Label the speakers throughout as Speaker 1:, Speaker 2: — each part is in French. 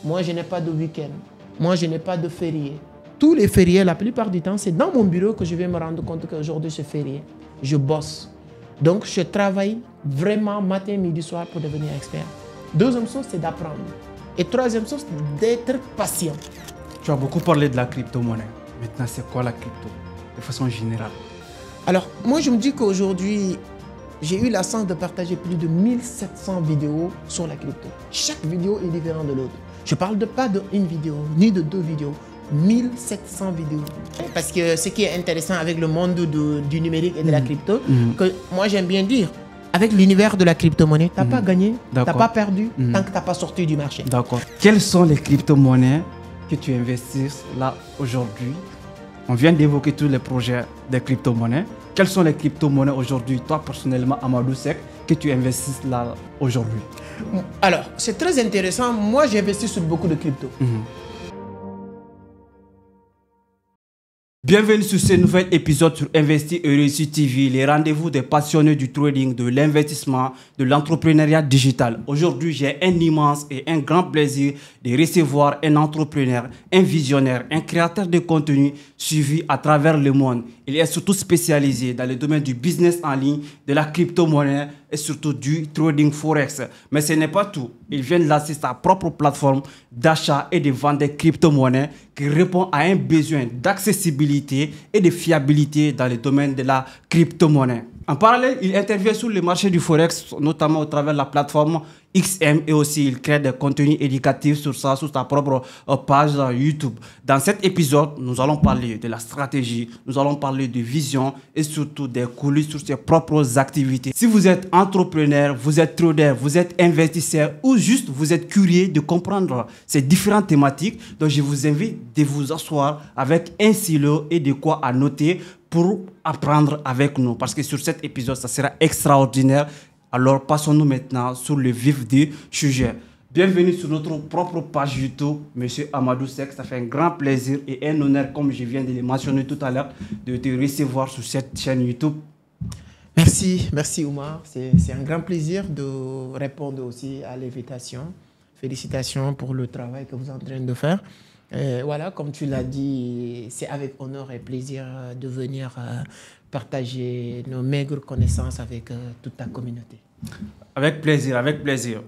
Speaker 1: Moi, je n'ai pas de week-end. Moi, je n'ai pas de férié. Tous les fériés, la plupart du temps, c'est dans mon bureau que je vais me rendre compte qu'aujourd'hui, c'est férié. Je bosse. Donc, je travaille vraiment matin, midi, soir pour devenir expert. Deuxième chose, c'est d'apprendre. Et troisième chose, d'être patient.
Speaker 2: Tu as beaucoup parlé de la crypto-monnaie. Maintenant, c'est quoi la crypto, de façon générale?
Speaker 1: Alors, moi, je me dis qu'aujourd'hui, j'ai eu la chance de partager plus de 1700 vidéos sur la crypto. Chaque vidéo est différente de l'autre. Je ne parle pas d'une vidéo, ni de 2 vidéos. 1700 vidéos. Parce que ce qui est intéressant avec le monde du numérique et de la crypto, que moi j'aime bien dire, avec l'univers de la crypto-monnaie, tu n'as pas gagné, tu n'as pas perdu tant que tu n'as pas sorti du marché.
Speaker 2: D'accord. Quelles sont les crypto-monnaies que tu investis là aujourd'hui? On vient d'évoquer tous les projets de crypto-monnaies. Quelles sont les crypto-monnaies aujourd'hui, toi personnellement, Amadou Seck, que tu investis là aujourd'hui?
Speaker 1: Alors, c'est très intéressant. Moi, j'investis sur beaucoup de crypto.
Speaker 2: Bienvenue sur ce nouvel épisode sur Investir et Réussir TV, les rendez-vous des passionnés du trading, de l'investissement, de l'entrepreneuriat digital. Aujourd'hui, j'ai un immense et un grand plaisir de recevoir un entrepreneur, un visionnaire, un créateur de contenu suivi à travers le monde. Il est surtout spécialisé dans le domaine du business en ligne, de la crypto-monnaie et surtout du trading forex. Mais ce n'est pas tout. Il vient de lancer sa propre plateforme d'achat et de vente de crypto-monnaies qui répond à un besoin d'accessibilité et de fiabilité dans le domaine de la crypto-monnaie. En parallèle, il intervient sur le marché du forex, notamment au travers de la plateforme XM, et aussi il crée des contenus éducatifs sur sa propre page YouTube. Dans cet épisode, nous allons parler de la stratégie, nous allons parler de vision et surtout des coulisses sur ses propres activités. Si vous êtes entrepreneur, vous êtes trader, vous êtes investisseur ou juste vous êtes curieux de comprendre ces différentes thématiques, donc je vous invite de vous asseoir avec un stylo et de quoi à noter pour apprendre avec nous, parce que sur cet épisode, ça sera extraordinaire. Alors, passons-nous maintenant sur le vif du sujet. Bienvenue sur notre propre page YouTube, Monsieur Amadou Seck. Ça fait un grand plaisir et un honneur, comme je viens de le mentionner tout à l'heure, de te recevoir sur cette chaîne YouTube.
Speaker 1: Merci Oumar. C'est un grand plaisir de répondre aussi à l'invitation. Félicitations pour le travail que vous êtes en train de faire. Voilà, comme tu l'as dit, c'est avec honneur et plaisir de venir partager nos maigres connaissances avec toute ta communauté.
Speaker 2: Avec plaisir, avec plaisir.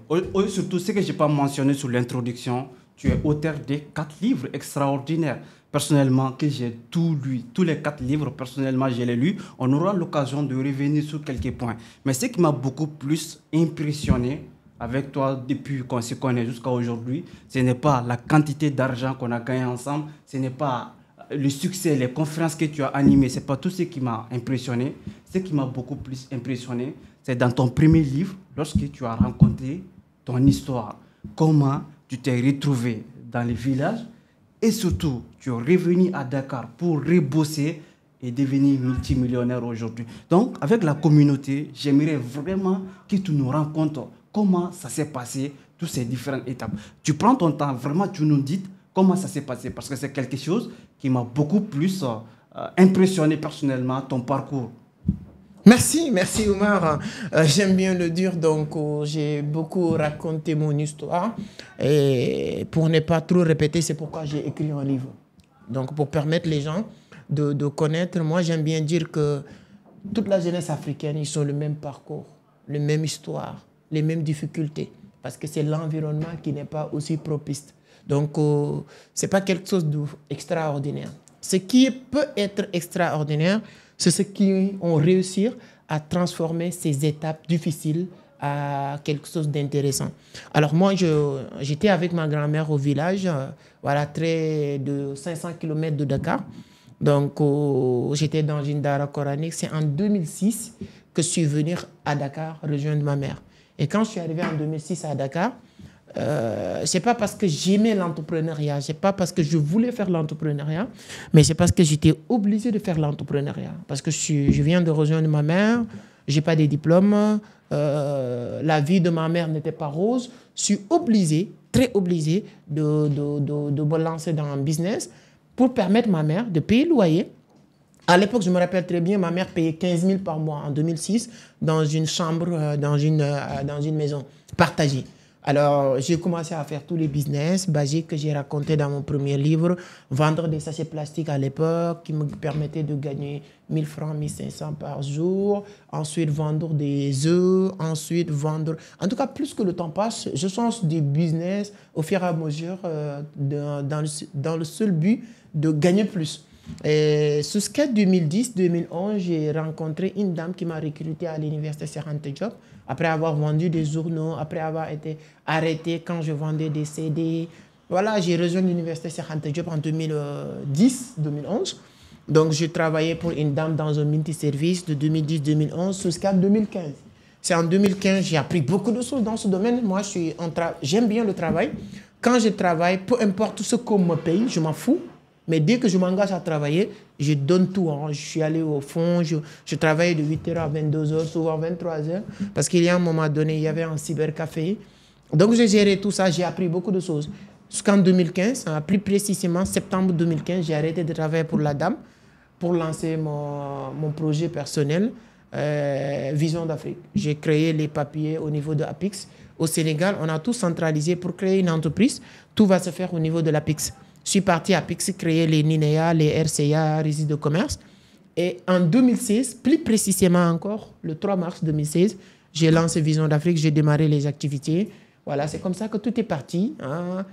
Speaker 2: Surtout, ce que je n'ai pas mentionné sur l'introduction, tu es auteur de 4 livres extraordinaires. Personnellement, que j'ai tout lu, tous les 4 livres, personnellement, je les lus. On aura l'occasion de revenir sur quelques points. Mais ce qui m'a beaucoup plus impressionné avec toi depuis qu'on se connaît jusqu'à aujourd'hui, ce n'est pas la quantité d'argent qu'on a gagné ensemble, ce n'est pas le succès, les conférences que tu as animées, ce n'est pas tout ce qui m'a impressionné. Ce qui m'a beaucoup plus impressionné, c'est dans ton premier livre, lorsque tu as rencontré ton histoire, comment tu t'es retrouvé dans les villages et surtout, tu es revenu à Dakar pour rebosser et devenir multimillionnaire aujourd'hui. Donc, avec la communauté, j'aimerais vraiment que tu nous racontes comment ça s'est passé, toutes ces différentes étapes. Tu prends ton temps, vraiment, tu nous dis comment ça s'est passé, parce que c'est quelque chose qui m'a beaucoup plus impressionné personnellement, ton parcours.
Speaker 1: Merci Oumar. J'aime bien le dire, donc j'ai beaucoup raconté mon histoire. Et pour ne pas trop répéter, c'est pourquoi j'ai écrit un livre. Donc pour permettre les gens de connaître, moi j'aime bien dire que toute la jeunesse africaine, ils ont le même parcours, la même histoire, les mêmes difficultés, parce que c'est l'environnement qui n'est pas aussi propice. Donc, ce n'est pas quelque chose d'extraordinaire. Ce qui peut être extraordinaire, c'est ceux qui ont réussi à transformer ces étapes difficiles à quelque chose d'intéressant. Alors moi, j'étais avec ma grand-mère au village, voilà, de 500 km de Dakar. Donc, j'étais dans une dara coranique. C'est en 2006 que je suis venu à Dakar rejoindre ma mère. Et quand je suis arrivé en 2006 à Dakar, ce n'est pas parce que j'aimais l'entrepreneuriat, ce n'est pas parce que je voulais faire l'entrepreneuriat, mais c'est parce que j'étais obligé de faire l'entrepreneuriat. Parce que je viens de rejoindre ma mère, je n'ai pas de diplôme, la vie de ma mère n'était pas rose. Je suis obligé, très obligé, de me lancer dans un business pour permettre à ma mère de payer le loyer. À l'époque, je me rappelle très bien, ma mère payait 15 000 par mois en 2006 dans une chambre, dans une maison partagée. Alors, j'ai commencé à faire tous les business basiques que j'ai racontés dans mon premier livre. Vendre des sachets plastiques à l'époque qui me permettaient de gagner 1000 francs, 1500 par jour. Ensuite, vendre des œufs. Ensuite, vendre... En tout cas, plus que le temps passe, je change des business au fur et à mesure dans le seul but de gagner plus. Et jusqu'à 2010-2011, j'ai rencontré une dame qui m'a recruté à l'université Cheikh Anta Diop. Après avoir vendu des journaux, après avoir été arrêté quand je vendais des CD. Voilà, j'ai rejoint l'université Cheikh Anta Diop en 2010-2011. Donc, je travaillais pour une dame dans un multiservice de 2010-2011 jusqu'à 2015. C'est en 2015 j'ai appris beaucoup de choses dans ce domaine. Moi, j'aime bien le travail. Quand je travaille, peu importe ce qu'on me paye, je m'en fous. Mais dès que je m'engage à travailler, je donne tout. Hein. Je suis allé au fond, je travaillais de 8h à 22h, souvent 23h. Parce qu'il y a un moment donné, il y avait un cybercafé. Donc, j'ai géré tout ça, j'ai appris beaucoup de choses. Jusqu'en 2015, plus précisément septembre 2015, j'ai arrêté de travailler pour la dame pour lancer mon projet personnel, Vision d'Afrique. J'ai créé les papiers au niveau de Apix. Au Sénégal, on a tout centralisé pour créer une entreprise. Tout va se faire au niveau de l'Apix. Je suis parti à Apix créer les NINEA, les RCA, registres de commerce. Et en 2016, plus précisément encore, le 3 mars 2016, j'ai lancé Vision d'Afrique, j'ai démarré les activités. Voilà, c'est comme ça que tout est parti. Hein.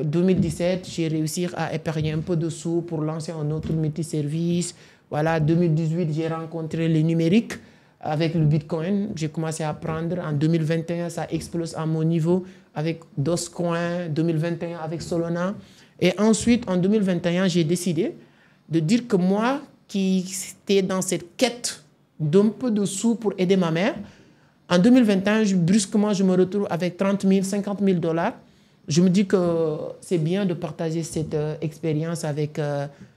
Speaker 1: 2017, j'ai réussi à épargner un peu de sous pour lancer un autre multiservice. Voilà, 2018, j'ai rencontré le numérique avec le Bitcoin. J'ai commencé à apprendre. En 2021, ça explose à mon niveau avec Dogecoin. 2021 avec Solana. Et ensuite, en 2021, j'ai décidé de dire que moi, qui étais dans cette quête d'un peu de sous pour aider ma mère, en 2021, brusquement, je me retrouve avec 30 000, 50 000 $. Je me dis que c'est bien de partager cette expérience avec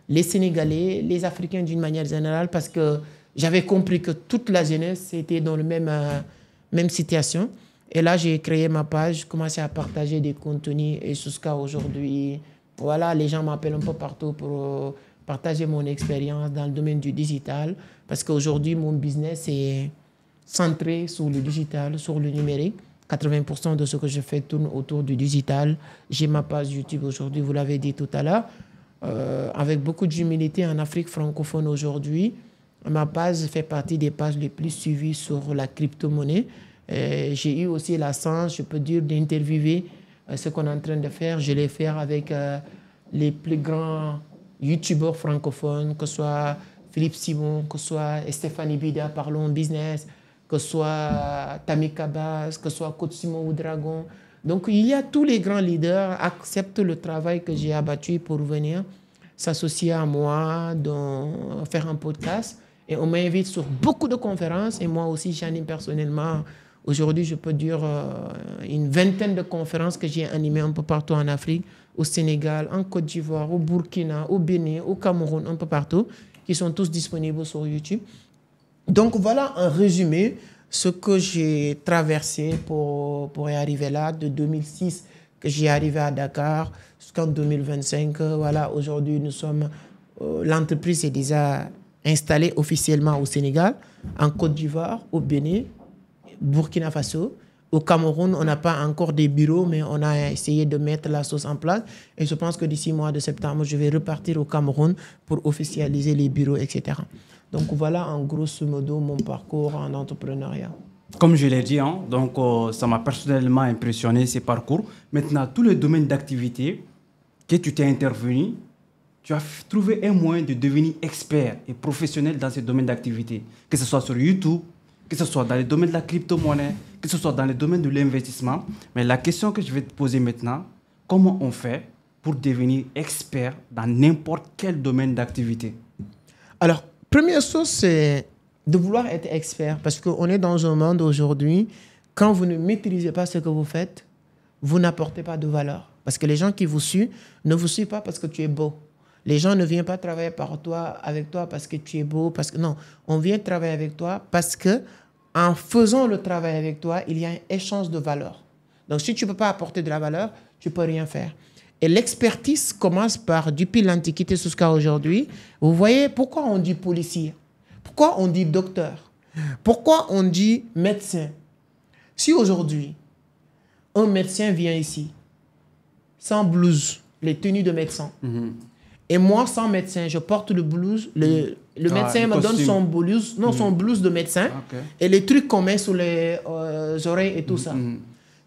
Speaker 1: les Sénégalais, les Africains d'une manière générale, parce que j'avais compris que toute la jeunesse était dans la même situation. Et là, j'ai créé ma page, commencé à partager des contenus et jusqu'à aujourd'hui, voilà, les gens m'appellent un peu partout pour partager mon expérience dans le domaine du digital, parce qu'aujourd'hui, mon business est centré sur le digital, sur le numérique. 80% de ce que je fais tourne autour du digital. J'ai ma page YouTube aujourd'hui, vous l'avez dit tout à l'heure, avec beaucoup d'humilité en Afrique francophone aujourd'hui. Ma page fait partie des pages les plus suivies sur la crypto-monnaie. J'ai eu aussi la chance, je peux dire, d'interviewer ce qu'on est en train de faire. Je l'ai fait avec les plus grands youtubeurs francophones, que ce soit Philippe Simon, que ce soit Stéphanie Bida, Parlons Business, que ce soit Tamika Bass, que ce soit Coach Simon ou Dragon. Donc, il y a tous les grands leaders acceptent le travail que j'ai abattu pour venir s'associer à moi, faire un podcast. Et on m'invite sur beaucoup de conférences. Et moi aussi, j'anime personnellement. Aujourd'hui, je peux dire une vingtaine de conférences que j'ai animées un peu partout en Afrique, au Sénégal, en Côte d'Ivoire, au Burkina, au Bénin, au Cameroun, un peu partout, qui sont tous disponibles sur YouTube. Donc voilà en résumé ce que j'ai traversé pour y arriver là, de 2006 que j'ai arrivé à Dakar jusqu'en 2025. Voilà, aujourd'hui nous sommes, l'entreprise est déjà installée officiellement au Sénégal, en Côte d'Ivoire, au Bénin, Burkina Faso. Au Cameroun, on n'a pas encore des bureaux, mais on a essayé de mettre la sauce en place. Et je pense que d'ici mois de septembre, je vais repartir au Cameroun pour officialiser les bureaux, etc. Donc voilà en grosso modo mon parcours en entrepreneuriat.
Speaker 2: Comme je l'ai dit, hein, donc, ça m'a personnellement impressionné ces parcours. Maintenant, tous les domaines d'activité que tu t'es intervenu, tu as trouvé un moyen de devenir expert et professionnel dans ces domaines d'activité. Que ce soit sur YouTube, que ce soit dans le domaine de la crypto-monnaie, que ce soit dans le domaine de l'investissement. Mais la question que je vais te poser maintenant, comment on fait pour devenir expert dans n'importe quel domaine d'activité?
Speaker 1: Alors, première chose, c'est de vouloir être expert. Parce qu'on est dans un monde aujourd'hui, quand vous ne maîtrisez pas ce que vous faites, vous n'apportez pas de valeur. Parce que les gens qui vous suivent ne vous suivent pas parce que tu es beau. Les gens ne viennent pas travailler avec toi parce que tu es beau. Non, on vient travailler avec toi parce que en faisant le travail avec toi, il y a un échange de valeur. Donc, si tu ne peux pas apporter de la valeur, tu ne peux rien faire. Et l'expertise commence par, depuis l'Antiquité jusqu'à aujourd'hui, vous voyez pourquoi on dit policier, pourquoi on dit docteur, pourquoi on dit médecin. Si aujourd'hui, un médecin vient ici, sans blouse, les tenues de médecin. Et moi, sans médecin, je porte le blouse. Le médecin me donne son blouse, son blouse de médecin et les trucs qu'on met sur les oreilles et tout ça.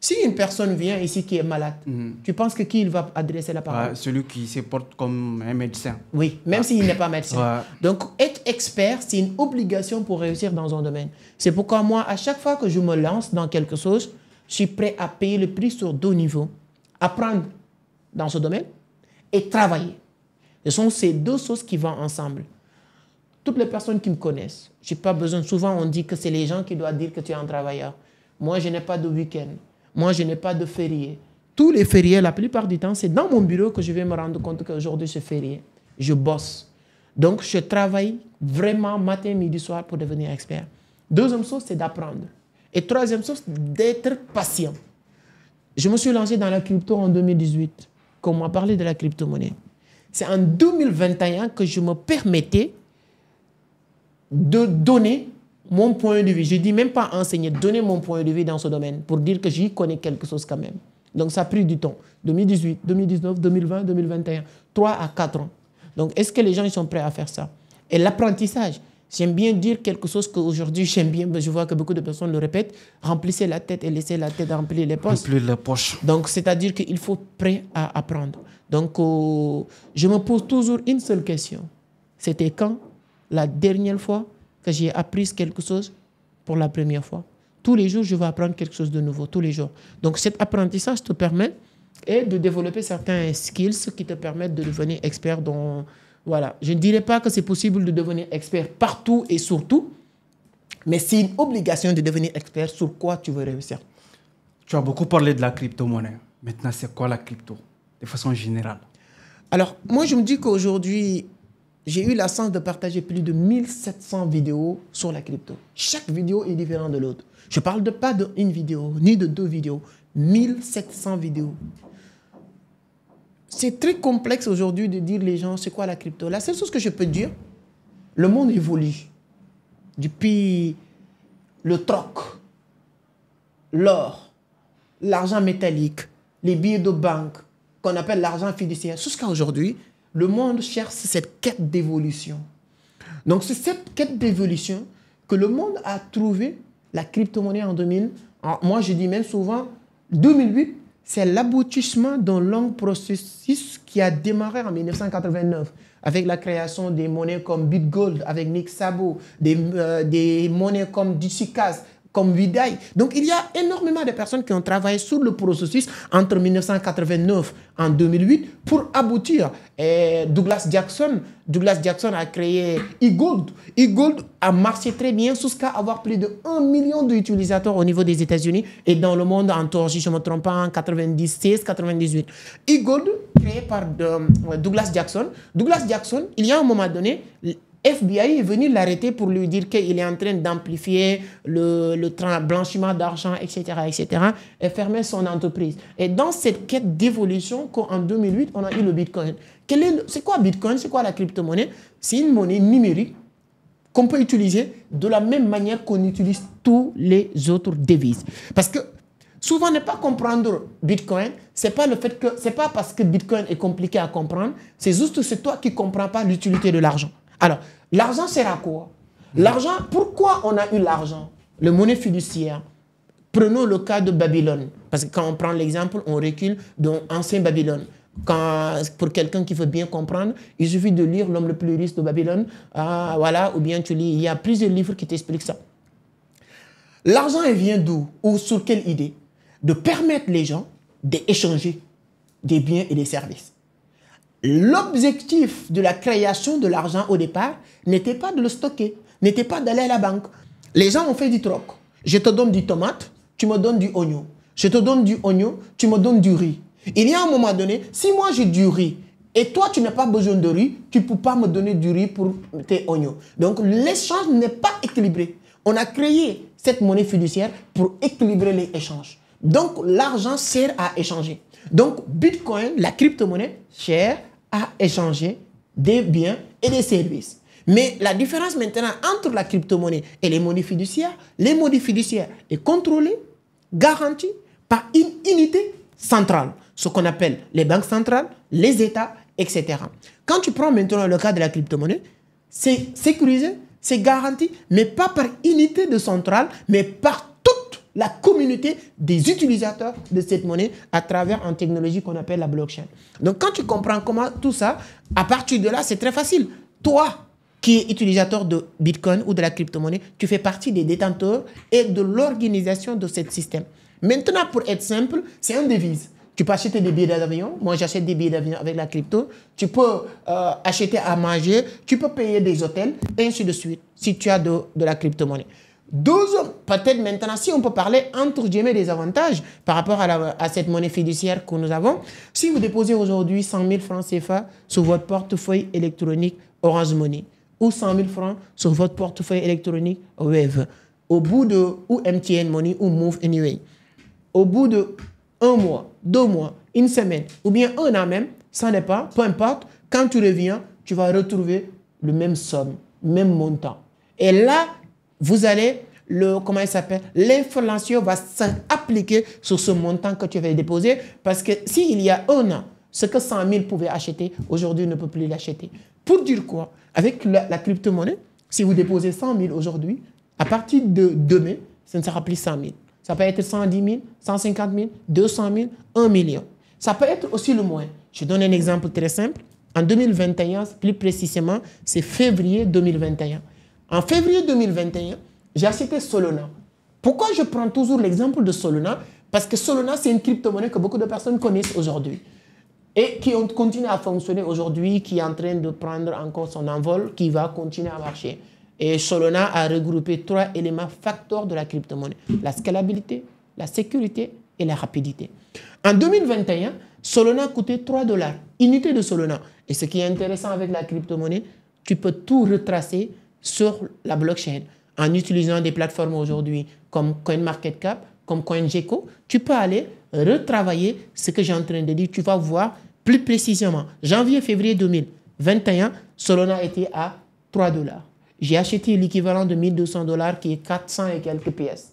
Speaker 1: Si une personne vient ici qui est malade, tu penses que qui il va adresser la parole?
Speaker 2: Celui qui se porte comme un médecin.
Speaker 1: Oui, même s'il n'est pas médecin. Donc, être expert, c'est une obligation pour réussir dans un domaine. C'est pourquoi moi, à chaque fois que je me lance dans quelque chose, je suis prêt à payer le prix sur 2 niveaux. Apprendre dans ce domaine et travailler. Ce sont ces 2 choses qui vont ensemble. Toutes les personnes qui me connaissent, je n'ai pas besoin. Souvent, on dit que c'est les gens qui doivent dire que tu es un travailleur. Moi, je n'ai pas de week-end. Moi, je n'ai pas de férié. Tous les fériés, la plupart du temps, c'est dans mon bureau que je vais me rendre compte qu'aujourd'hui, c'est férié. Je bosse. Donc, je travaille vraiment matin, midi, soir pour devenir expert. Deuxième chose, c'est d'apprendre. Et troisième chose, d'être patient. Je me suis lancé dans la crypto en 2018, quand on m'a parlé de la crypto-monnaie. C'est en 2021 que je me permettais de donner mon point de vue. Je ne dis même pas enseigner, donner mon point de vue dans ce domaine pour dire que j'y connais quelque chose quand même. Donc ça a pris du temps. 2018, 2019, 2020, 2021. 3 à 4 ans. Donc est-ce que les gens ils sont prêts à faire ça? Et l'apprentissage, j'aime bien dire quelque chose qu'aujourd'hui j'aime bien, mais je vois que beaucoup de personnes le répètent. Remplissez la tête et laissez la tête remplir les poches.
Speaker 2: Remplir les poches.
Speaker 1: Donc c'est-à-dire qu'il faut être prêt à apprendre. Donc je me pose toujours une seule question. C'était quand la dernière fois que j'ai appris quelque chose pour la première fois? Tous les jours, je vais apprendre quelque chose de nouveau, tous les jours. Donc, cet apprentissage te permet de développer certains skills qui te permettent de devenir expert dans... Voilà. Je ne dirais pas que c'est possible de devenir expert partout et surtout, mais c'est une obligation de devenir expert sur quoi tu veux réussir.
Speaker 2: Tu as beaucoup parlé de la crypto-monnaie. Maintenant, c'est quoi la crypto, de façon générale?
Speaker 1: Alors, moi, je me dis qu'aujourd'hui, j'ai eu la chance de partager plus de 1700 vidéos sur la crypto. Chaque vidéo est différente de l'autre. Je ne parle pas d'une vidéo, ni de 2 vidéos. 1700 vidéos. C'est très complexe aujourd'hui de dire les gens, c'est quoi la crypto? La seule chose que je peux dire, le monde évolue. Depuis le troc, l'or, l'argent métallique, les billets de banque, qu'on appelle l'argent fiduciaire, jusqu'à aujourd'hui, le monde cherche cette quête d'évolution. Donc, c'est cette quête d'évolution que le monde a trouvé la crypto-monnaie en 2000. Moi, je dis même souvent, 2008, c'est l'aboutissement d'un long processus qui a démarré en 1989 avec la création des monnaies comme BitGold, avec Nick Szabo, des monnaies comme DigiCash, comme Vidai. Donc, il y a énormément de personnes qui ont travaillé sur le processus entre 1989 et 2008 pour aboutir. Et Douglas Jackson a créé eGold. eGold a marché très bien jusqu'à avoir plus de 1 million d'utilisateurs au niveau des États-Unis et dans le monde entier, si je ne me trompe pas, en 96-98. eGold, créé par Douglas Jackson. Douglas Jackson, il y a un moment donné, FBI est venu l'arrêter pour lui dire qu'il est en train d'amplifier le blanchiment d'argent, etc., et fermer son entreprise. Et dans cette quête d'évolution, en 2008, on a eu le Bitcoin. C'est quoi Bitcoin? C'est quoi la crypto-monnaie? C'est une monnaie numérique qu'on peut utiliser de la même manière qu'on utilise tous les autres devises. Parce que souvent, ne pas comprendre Bitcoin, c'est pas parce que Bitcoin est compliqué à comprendre, c'est juste que c'est toi qui ne comprends pas l'utilité de l'argent. Alors, l'argent sert à quoi? L'argent, pourquoi on a eu l'argent? Le monnaie fiduciaire. Prenons le cas de Babylone. Parce que quand on prend l'exemple, on recule dans l'ancien Babylone. Pour quelqu'un qui veut bien comprendre, il suffit de lire L'homme le plus riche de Babylone. Voilà, ou bien tu lis, il y a plusieurs livres qui t'expliquent ça. L'argent, il vient d'où? Ou sur quelle idée? De permettre les gens d'échanger des biens et des services. L'objectif de la création de l'argent au départ n'était pas de le stocker, n'était pas d'aller à la banque. Les gens ont fait du troc. Je te donne du tomate, tu me donnes du oignon. Je te donne du oignon, tu me donnes du riz. Il y a un moment donné, si moi j'ai du riz et toi tu n'as pas besoin de riz, tu ne peux pas me donner du riz pour tes oignons. Donc l'échange n'est pas équilibré. On a créé cette monnaie fiduciaire pour équilibrer les échanges. Donc l'argent sert à échanger. Donc Bitcoin, la crypto-monnaie, sert à échanger des biens et des services. Mais la différence maintenant entre la crypto-monnaie et les monnaies fiduciaires est contrôlée, garantie par une unité centrale, ce qu'on appelle les banques centrales, les États, etc. Quand tu prends maintenant le cas de la crypto-monnaie, c'est sécurisé, c'est garanti, mais pas par unité de centrale, mais par toute la communauté des utilisateurs de cette monnaie à travers une technologie qu'on appelle la blockchain. Donc, quand tu comprends comment tout ça, à partir de là, c'est très facile. Toi, qui est utilisateur de Bitcoin ou de la crypto-monnaie, tu fais partie des détenteurs et de l'organisation de ce système. Maintenant, pour être simple, c'est une devise. Tu peux acheter des billets d'avion. Moi, j'achète des billets d'avion avec la crypto. Tu peux acheter à manger. Tu peux payer des hôtels, et ainsi de suite, si tu as de la crypto-monnaie. Peut-être maintenant, si on peut parler entre guillemets des avantages par rapport à cette monnaie fiduciaire que nous avons. Si vous déposez aujourd'hui 100 000 francs CFA sur votre portefeuille électronique Orange Money ou 100 000 francs sur votre portefeuille électronique Wave, au bout de, ou MTN Money ou Move Anyway, au bout de 1 mois, 2 mois, une semaine, ou bien 1 an même, ça n'est pas, peu importe, quand tu reviens, tu vas retrouver le même somme, même montant. Et là, vous allez, comment il s'appelle, l'inflation va s'appliquer sur ce montant que tu avais déposé, parce que s'il y a 1 an, ce que 100 000 pouvaient acheter, aujourd'hui ne peut plus l'acheter. Pour dire quoi? Avec la crypto-monnaie, si vous déposez 100 000 aujourd'hui, à partir de demain, ça ne sera plus 100 000. Ça peut être 110 000, 150 000, 200 000, 1 million. Ça peut être aussi le moins. Je donne un exemple très simple. En 2021, plus précisément, c'est février 2021. En février 2021, j'ai acheté Solana. Pourquoi je prends toujours l'exemple de Solana? Parce que Solana, c'est une crypto-monnaie que beaucoup de personnes connaissent aujourd'hui et qui continue à fonctionner aujourd'hui, qui est en train de prendre encore son envol, qui va continuer à marcher. Et Solana a regroupé 3 éléments facteurs de la crypto-monnaie: la scalabilité, la sécurité et la rapidité. En 2021, Solana coûtait 3 $, unité de Solana. Et ce qui est intéressant avec la crypto-monnaie, tu peux tout retracer sur la blockchain. En utilisant des plateformes aujourd'hui comme CoinMarketCap, comme CoinGecko, tu peux aller retravailler ce que j'ai en train de dire. Tu vas voir plus précisément. Janvier-février 2021, Solana était à 3 $. J'ai acheté l'équivalent de 1 200 $ qui est 400 et quelques pièces.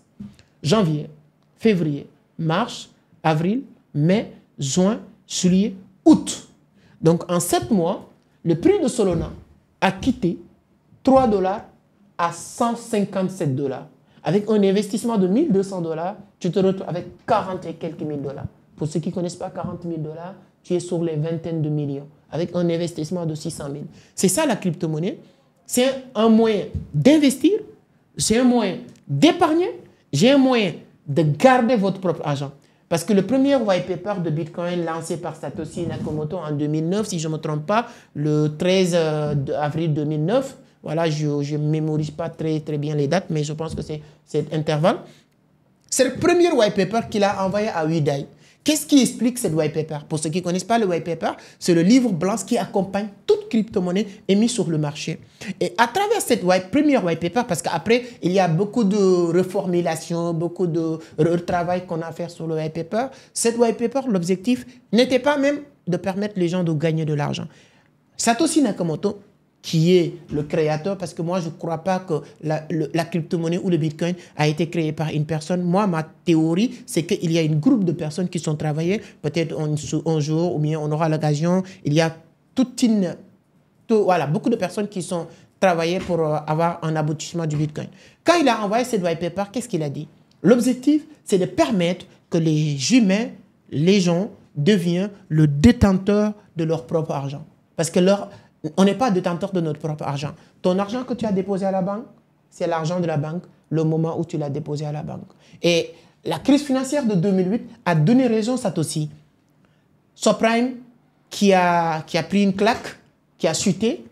Speaker 1: Janvier, février, mars, avril, mai, juin, juillet, août. Donc en 7 mois, le prix de Solana a quitté 3 $ à 157 $. Avec un investissement de 1 200 $, tu te retrouves avec 40 et quelques mille dollars. Pour ceux qui ne connaissent pas 40 000 $, tu es sur les vingtaines de millions avec un investissement de 600 000. C'est ça la crypto-monnaie. C'est un moyen d'investir, c'est un moyen d'épargner, j'ai un moyen de garder votre propre argent. Parce que le premier white paper de Bitcoin lancé par Satoshi Nakamoto en 2009, si je ne me trompe pas, le 13 avril 2009, voilà, je ne mémorise pas très bien les dates, mais je pense que c'est cet intervalle. C'est le premier white paper qu'il a envoyé à Udai. Qu'est-ce qui explique ce white paper? Pour ceux qui ne connaissent pas le white paper, c'est le livre blanc qui accompagne toute crypto-monnaie émise sur le marché. Et à travers cette première white paper, parce qu'après, il y a beaucoup de reformulation, beaucoup de retravail qu'on a à faire sur le white paper. Cette white paper, l'objectif n'était pas même de permettre les gens de gagner de l'argent. Satoshi Nakamoto, qui est le créateur, parce que moi, je ne crois pas que la crypto-monnaie ou le Bitcoin a été créé par une personne. Moi, ma théorie, c'est qu'il y a un groupe de personnes qui sont travaillées, peut-être un jour, ou bien on aura l'occasion. Il y a beaucoup de personnes qui sont travaillées pour avoir un aboutissement du Bitcoin. Quand il a envoyé cette white paper, qu'est-ce qu'il a dit? L'objectif, c'est de permettre que les humains, les gens, deviennent le détenteur de leur propre argent. Parce que on n'est pas détenteur de notre propre argent. Ton argent que tu as déposé à la banque, c'est l'argent de la banque, le moment où tu l'as déposé à la banque. Et la crise financière de 2008 a donné raison à Satoshi. Subprime, qui a pris une claque, qui a chuté,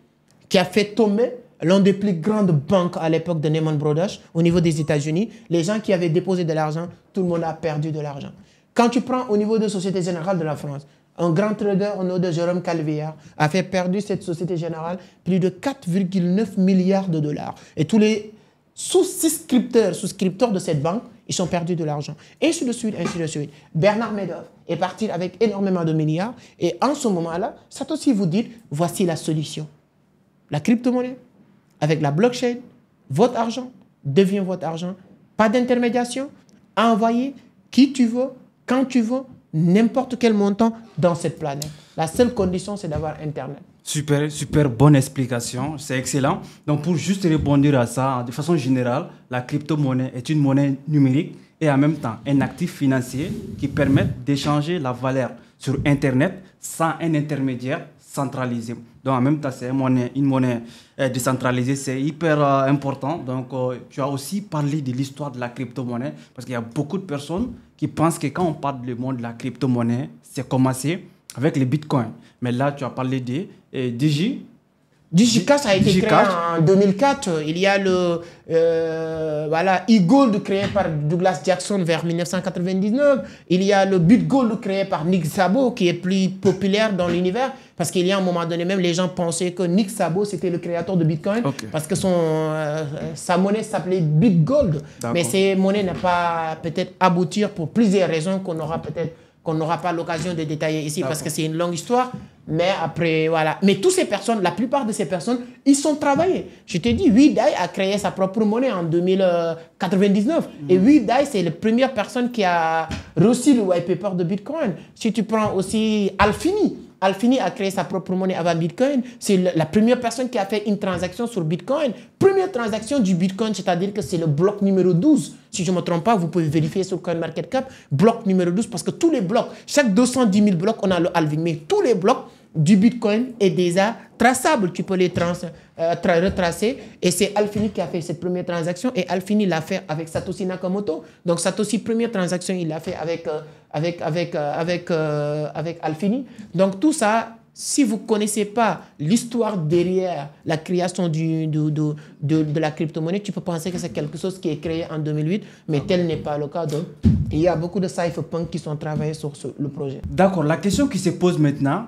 Speaker 1: qui a fait tomber l'une des plus grandes banques à l'époque de Lehman Brothers au niveau des États-Unis. Les gens qui avaient déposé de l'argent, tout le monde a perdu de l'argent. Quand tu prends au niveau de Société Générale de la France, un grand trader au nom de Jérôme Calvéard a fait perdre cette Société Générale plus de 4,9 milliards de dollars. Et tous les souscripteurs de cette banque, ils sont perdus de l'argent. Ainsi de suite, ainsi de suite. Bernard Madoff est parti avec énormément de milliards. Et en ce moment-là, Satoshi vous dit, voici la solution. La crypto-monnaie, avec la blockchain, votre argent devient votre argent. Pas d'intermédiation. Envoyez qui tu veux, quand tu veux, n'importe quel montant dans cette planète. La seule condition, c'est d'avoir Internet.
Speaker 2: Super, super bonne explication, c'est excellent. Donc pour juste rebondir à ça, de façon générale, la crypto-monnaie est une monnaie numérique et en même temps un actif financier qui permet d'échanger la valeur sur Internet sans un intermédiaire centralisé. Donc en même temps, c'est une monnaie décentralisée, c'est hyper important. Donc tu as aussi parlé de l'histoire de la crypto-monnaie parce qu'il y a beaucoup de personnes qui pensent que quand on parle du monde de la crypto-monnaie, c'est commencé avec les bitcoins. Mais là, tu as parlé de
Speaker 1: DigiCash a été créé en 2004. Il y a le e-gold créé par Douglas Jackson vers 1999. Il y a le BitGold créé par Nick Szabo qui est plus populaire dans l'univers parce qu'il y a un moment donné même les gens pensaient que Nick Szabo c'était le créateur de Bitcoin parce que sa monnaie s'appelait BitGold. Mais ces monnaies n'ont pas peut-être aboutir pour plusieurs raisons qu'on n'aura pas l'occasion de détailler ici parce que c'est une longue histoire. Mais après, voilà. Mais toutes ces personnes, la plupart de ces personnes, ils sont travaillés. Je te dis, WeDai a créé sa propre monnaie en 2099. Et WeDai, c'est la première personne qui a reçu le white paper de Bitcoin. Si tu prends aussi Alfini a créé sa propre monnaie avant Bitcoin. C'est la première personne qui a fait une transaction sur Bitcoin. Première transaction du Bitcoin, c'est-à-dire que c'est le bloc numéro 12. Si je ne me trompe pas, vous pouvez vérifier sur CoinMarketCap. Bloc numéro 12, parce que tous les blocs, chaque 210 000 blocs, on a le halving. Mais tous les blocs du Bitcoin est déjà traçable. Tu peux les retracer. Et c'est Alfini qui a fait cette première transaction. Et Alfini l'a fait avec Satoshi Nakamoto. Donc Satoshi, première transaction, il l'a fait avec Alfini. Donc tout ça, si vous ne connaissez pas l'histoire derrière la création de la crypto-monnaie, tu peux penser que c'est quelque chose qui est créé en 2008, mais tel n'est pas le cas. Donc, il y a beaucoup de cypherpunks qui sont travaillés sur le projet.
Speaker 2: D'accord. La question qui se pose maintenant,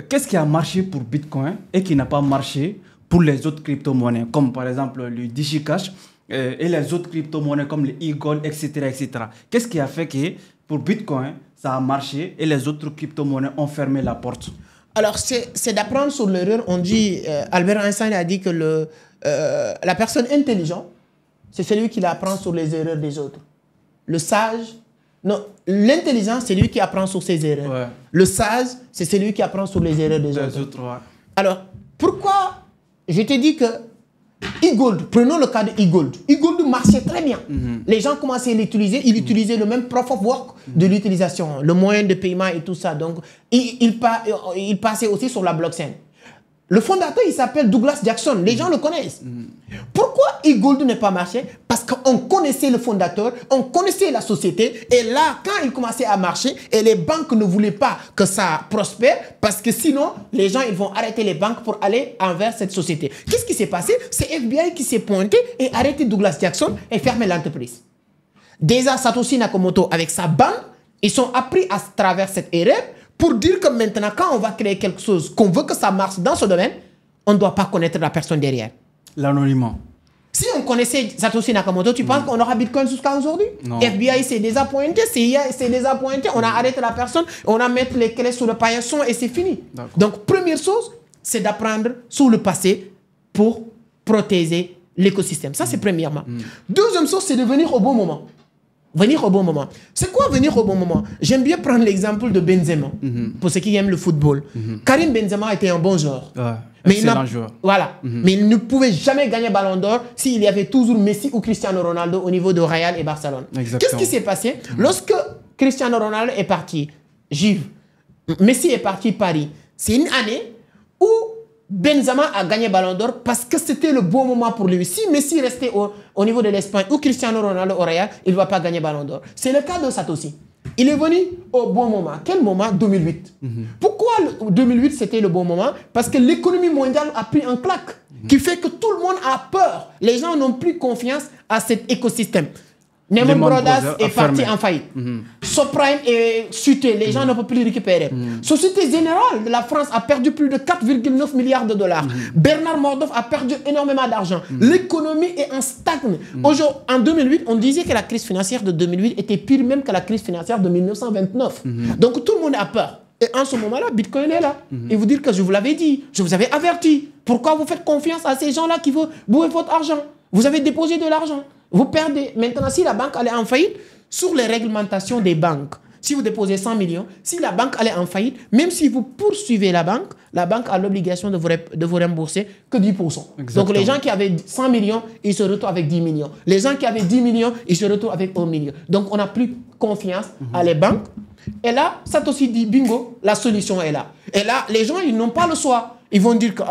Speaker 2: qu'est-ce qui a marché pour Bitcoin et qui n'a pas marché pour les autres crypto-monnaies, comme par exemple le DigiCash et les autres crypto-monnaies comme le e-gold, etc., etc. Qu'est-ce qui a fait que pour Bitcoin, ça a marché et les autres crypto-monnaies ont fermé la porte?
Speaker 1: Alors, c'est d'apprendre sur l'erreur. On dit, Albert Einstein a dit que la personne intelligente, c'est celui qui apprend sur les erreurs des autres. Le sage, non, l'intelligent, c'est lui qui apprend sur ses erreurs. Ouais. Le sage, c'est celui qui apprend sur les erreurs des autres. Ouais. Alors, pourquoi je te dis que e-gold, prenons le cas de e-gold. E-gold marchait très bien. Les gens commençaient à l'utiliser. Ils utilisaient le même proof of work de l'utilisation, le moyen de paiement et tout ça. Donc, il passait aussi sur la blockchain. Le fondateur, il s'appelle Douglas Jackson. Les gens le connaissent. Pourquoi e-gold n'est pas marché? Parce qu'on connaissait le fondateur, on connaissait la société. Et là, quand il commençait à marcher, et les banques ne voulaient pas que ça prospère, parce que sinon, les gens ils vont arrêter les banques pour aller envers cette société. Qu'est-ce qui s'est passé? C'est FBI qui s'est pointé et arrêté Douglas Jackson et fermé l'entreprise. Déjà, Satoshi Nakamoto, avec sa bande, ils sont appris à travers cette erreur pour dire que maintenant, quand on va créer quelque chose, qu'on veut que ça marche dans ce domaine, on ne doit pas connaître la personne derrière.
Speaker 2: L'anonymat.
Speaker 1: Si on connaissait Satoshi Nakamoto, tu penses qu'on aura Bitcoin jusqu'à aujourd'hui? FBI s'est désappointé, CIA s'est désappointé, on a arrêté la personne, on a mis les clés sur le paillasson et c'est fini. Donc, première chose, c'est d'apprendre sur le passé pour protéger l'écosystème. Ça, c'est premièrement. Deuxième chose, c'est de venir au bon moment. Venir au bon moment. C'est quoi venir au bon moment? J'aime bien prendre l'exemple de Benzema, pour ceux qui aiment le football. Karim Benzema était un bon joueur.
Speaker 2: Excellent joueur.
Speaker 1: Voilà. Mais il ne pouvait jamais gagner Ballon d'Or s'il y avait toujours Messi ou Cristiano Ronaldo au niveau de Real et Barcelone. Qu'est-ce qui s'est passé? Lorsque Cristiano Ronaldo est parti, Juve, Messi est parti Paris, c'est une année où Benzema a gagné Ballon d'Or parce que c'était le bon moment pour lui. Si Messi restait au niveau de l'Espagne ou Cristiano Ronaldo au Real, il ne va pas gagner Ballon d'Or. C'est le cas de Satoshi. Il est venu au bon moment. Quel moment? 2008. Pourquoi 2008 c'était le bon moment? Parce que l'économie mondiale a pris un claque qui fait que tout le monde a peur. Les gens n'ont plus confiance à cet écosystème. Lehman Brothers est parti en faillite. Subprime est chuté. Les gens ne peuvent plus récupérer. Société Générale de la France a perdu plus de 4,9 milliards de dollars. Bernard Madoff a perdu énormément d'argent. L'économie est en stagne. En 2008, on disait que la crise financière de 2008 était pire même que la crise financière de 1929. Donc tout le monde a peur. Et en ce moment-là, Bitcoin est là. Et vous dire que je vous l'avais dit, je vous avais averti. Pourquoi vous faites confiance à ces gens-là qui veulent bouffer votre argent? Vous avez déposé de l'argent. Vous perdez. Maintenant, si la banque allait en faillite, sur les réglementations des banques, si vous déposez 100 millions, si la banque allait en faillite, même si vous poursuivez la banque a l'obligation de vous rembourser que 10%. Exactement. Donc les gens qui avaient 100 millions, ils se retrouvent avec 10 millions. Les gens qui avaient 10 millions, ils se retrouvent avec 1 million. Donc on n'a plus confiance à les banques. Et là, Satoshi dit, bingo, la solution est là. Et là, les gens, ils n'ont pas le choix. Ils vont dire que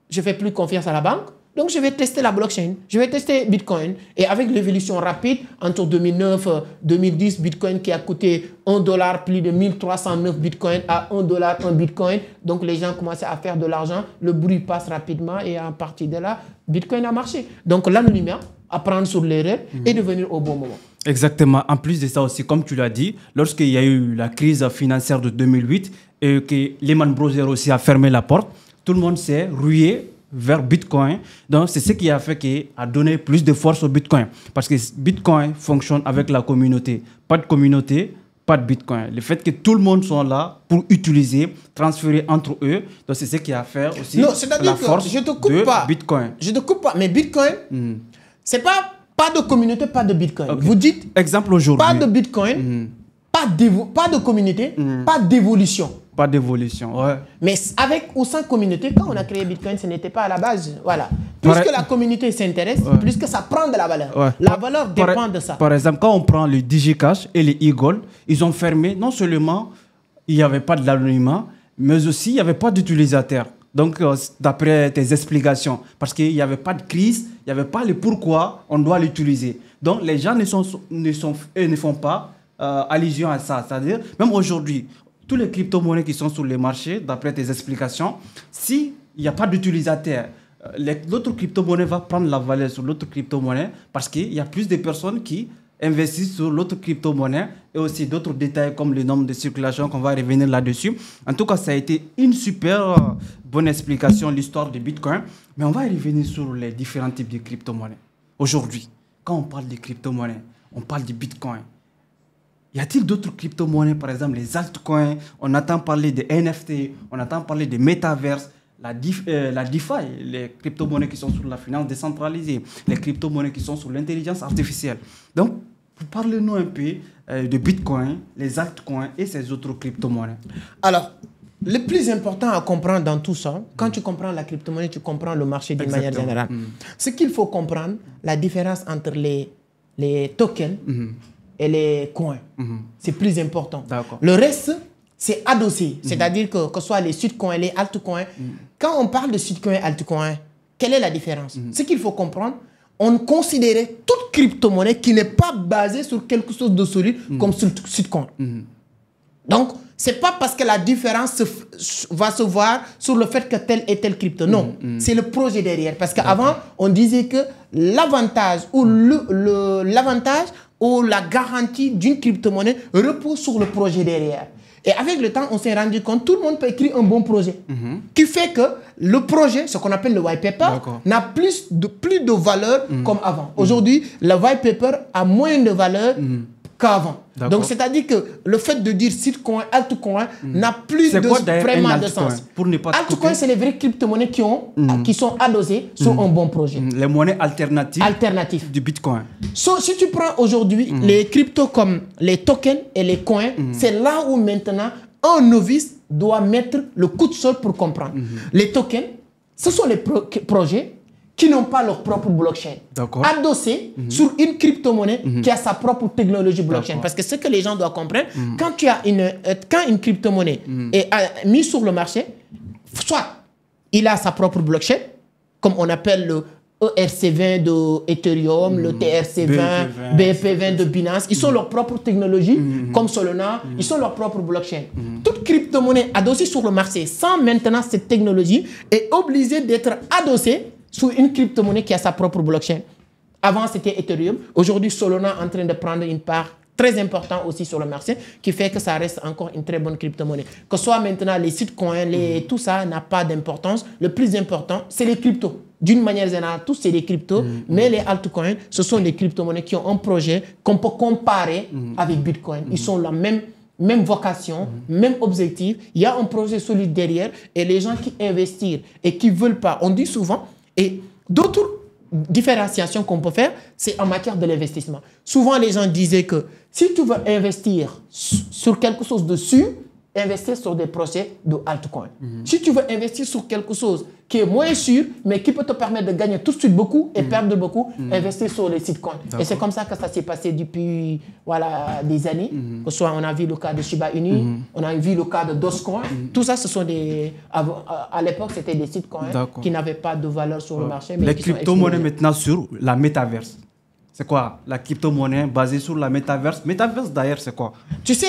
Speaker 1: je ne fais plus confiance à la banque, donc je vais tester la blockchain, je vais tester Bitcoin. Et avec l'évolution rapide, entre 2009 et 2010, Bitcoin qui a coûté $1, plus de 1309 Bitcoin à $1 un Bitcoin. Donc les gens commençaient à faire de l'argent, le bruit passe rapidement et à partir de là, Bitcoin a marché. Donc l'anonymat, apprendre sur l'erreur et devenir au bon moment.
Speaker 2: Exactement. En plus de ça aussi, comme tu l'as dit, lorsqu'il y a eu la crise financière de 2008 et que Lehman Brothers aussi a fermé la porte, tout le monde s'est rué vers Bitcoin. Donc, c'est ce qui a fait qu'il a donné plus de force au Bitcoin. Parce que Bitcoin fonctionne avec la communauté. Pas de communauté, pas de Bitcoin. Le fait que tout le monde soit là pour utiliser, transférer entre eux, donc c'est ce qui a fait aussi la force de Bitcoin.
Speaker 1: Je te coupe pas, mais Bitcoin, c'est pas de communauté, pas de Bitcoin. Okay. Vous dites,
Speaker 2: exemple aujourd'hui,
Speaker 1: pas de Bitcoin, pas de communauté, pas d'évolution.
Speaker 2: Pas d'évolution, ouais.
Speaker 1: Mais avec ou sans communauté, quand on a créé Bitcoin, ce n'était pas à la base. Voilà. Plus que la communauté s'intéresse, plus que ça prend de la valeur. Ouais. La valeur dépend de ça.
Speaker 2: Par exemple, quand on prend le DigiCash et les e-gold, ils ont fermé, non seulement il n'y avait pas de l'anonymat, mais aussi il n'y avait pas d'utilisateurs. Donc, d'après tes explications, parce qu'il n'y avait pas de crise, il n'y avait pas le pourquoi on doit l'utiliser. Donc, les gens ne font pas allusion à ça. C'est-à-dire, même aujourd'hui, tous les crypto-monnaies qui sont sur les marchés, d'après tes explications, s'il n'y a pas d'utilisateur, l'autre crypto-monnaie va prendre la valeur sur l'autre crypto-monnaie parce qu'il y a plus de personnes qui investissent sur l'autre crypto-monnaie et aussi d'autres détails comme le nombre de circulation qu'on va revenir là-dessus. En tout cas, ça a été une super bonne explication, l'histoire de Bitcoin. Mais on va revenir sur les différents types de crypto-monnaies. Aujourd'hui, quand on parle de crypto-monnaies, on parle de Bitcoin. Y a-t-il d'autres crypto-monnaies, par exemple les altcoins? On entend parler de NFT, on entend parler de Metaverse, la DeFi, les crypto-monnaies qui sont sur la finance décentralisée, les crypto-monnaies qui sont sur l'intelligence artificielle. Donc, parlez-nous un peu de Bitcoin, les altcoins et ces autres crypto-monnaies.
Speaker 1: Alors, le plus important à comprendre dans tout ça, quand tu comprends la crypto-monnaie, tu comprends le marché d'une manière générale. Ce qu'il faut comprendre, la différence entre les tokens et les coins. C'est plus important. Le reste, c'est adossé. C'est-à-dire que ce soit les shitcoins, les altcoins. Quand on parle de shitcoin et altcoin, quelle est la différence? Ce qu'il faut comprendre, on considérait toute crypto-monnaie qui n'est pas basée sur quelque chose de solide comme shitcoin. Donc, ce n'est pas parce que la différence va se voir sur le fait que telle et telle crypto. Non, c'est le projet derrière. Parce qu'avant, on disait que l'avantage ou l'avantage ou la garantie d'une crypto-monnaie repose sur le projet derrière. Et avec le temps, on s'est rendu compte que tout le monde peut écrire un bon projet. Qui fait que le projet, ce qu'on appelle le white paper, n'a plus de valeur comme avant. Aujourd'hui, le white paper a moins de valeur qu'avant. Donc, c'est-à-dire que le fait de dire shitcoin, altcoin n'a plus vraiment de sens. Altcoin, c'est les vraies crypto-monnaies qui sont adossées sur un bon projet.
Speaker 2: Les monnaies alternatives du Bitcoin.
Speaker 1: Si tu prends aujourd'hui les cryptos comme les tokens et les coins, c'est là où maintenant un novice doit mettre le coup de sol pour comprendre. Les tokens, ce sont les projets qui n'ont pas leur propre blockchain, adossé sur une crypto-monnaie qui a sa propre technologie blockchain. Parce que ce que les gens doivent comprendre, quand une crypto-monnaie est mise sur le marché, soit il a sa propre blockchain, comme on appelle le ERC20 de Ethereum, le TRC20, BFP20 de Binance, ils ont leur propre technologie, comme Solana, ils ont leur propre blockchain. Toute crypto-monnaie adossée sur le marché sans maintenant cette technologie est obligée d'être adossée sur une crypto-monnaie qui a sa propre blockchain. Avant, c'était Ethereum. Aujourd'hui, Solana est en train de prendre une part très importante aussi sur le marché, qui fait que ça reste encore une très bonne crypto-monnaie. Que ce soit maintenant les shitcoins, tout ça n'a pas d'importance. Le plus important, c'est les cryptos. D'une manière générale, tous c'est des cryptos, mais les altcoins, ce sont des crypto-monnaies qui ont un projet qu'on peut comparer avec Bitcoin. Ils sont la même vocation, même objectif. Il y a un projet solide derrière et les gens qui investissent et qui ne veulent pas, on dit souvent, et d'autres différenciation qu'on peut faire, c'est en matière de l'investissement. Souvent, les gens disaient que si tu veux investir sur quelque chose de sûr, investir sur des projets de altcoin. Si tu veux investir sur quelque chose qui est moins sûr, mais qui peut te permettre de gagner tout de suite beaucoup et perdre beaucoup, investir sur les sitcoins. Et c'est comme ça que ça s'est passé depuis des années. Que ce soit, on a vu le cas de Shiba Inu, on a vu le cas de Dogecoin. Tout ça, ce sont des... À l'époque, c'était des sitcoins qui n'avaient pas de valeur sur le marché. Mais
Speaker 2: les crypto-monnaies maintenant sur la métaverse. C'est quoi la crypto-monnaie basée sur la métaverse? Métaverse d'ailleurs, c'est quoi?
Speaker 1: Tu sais,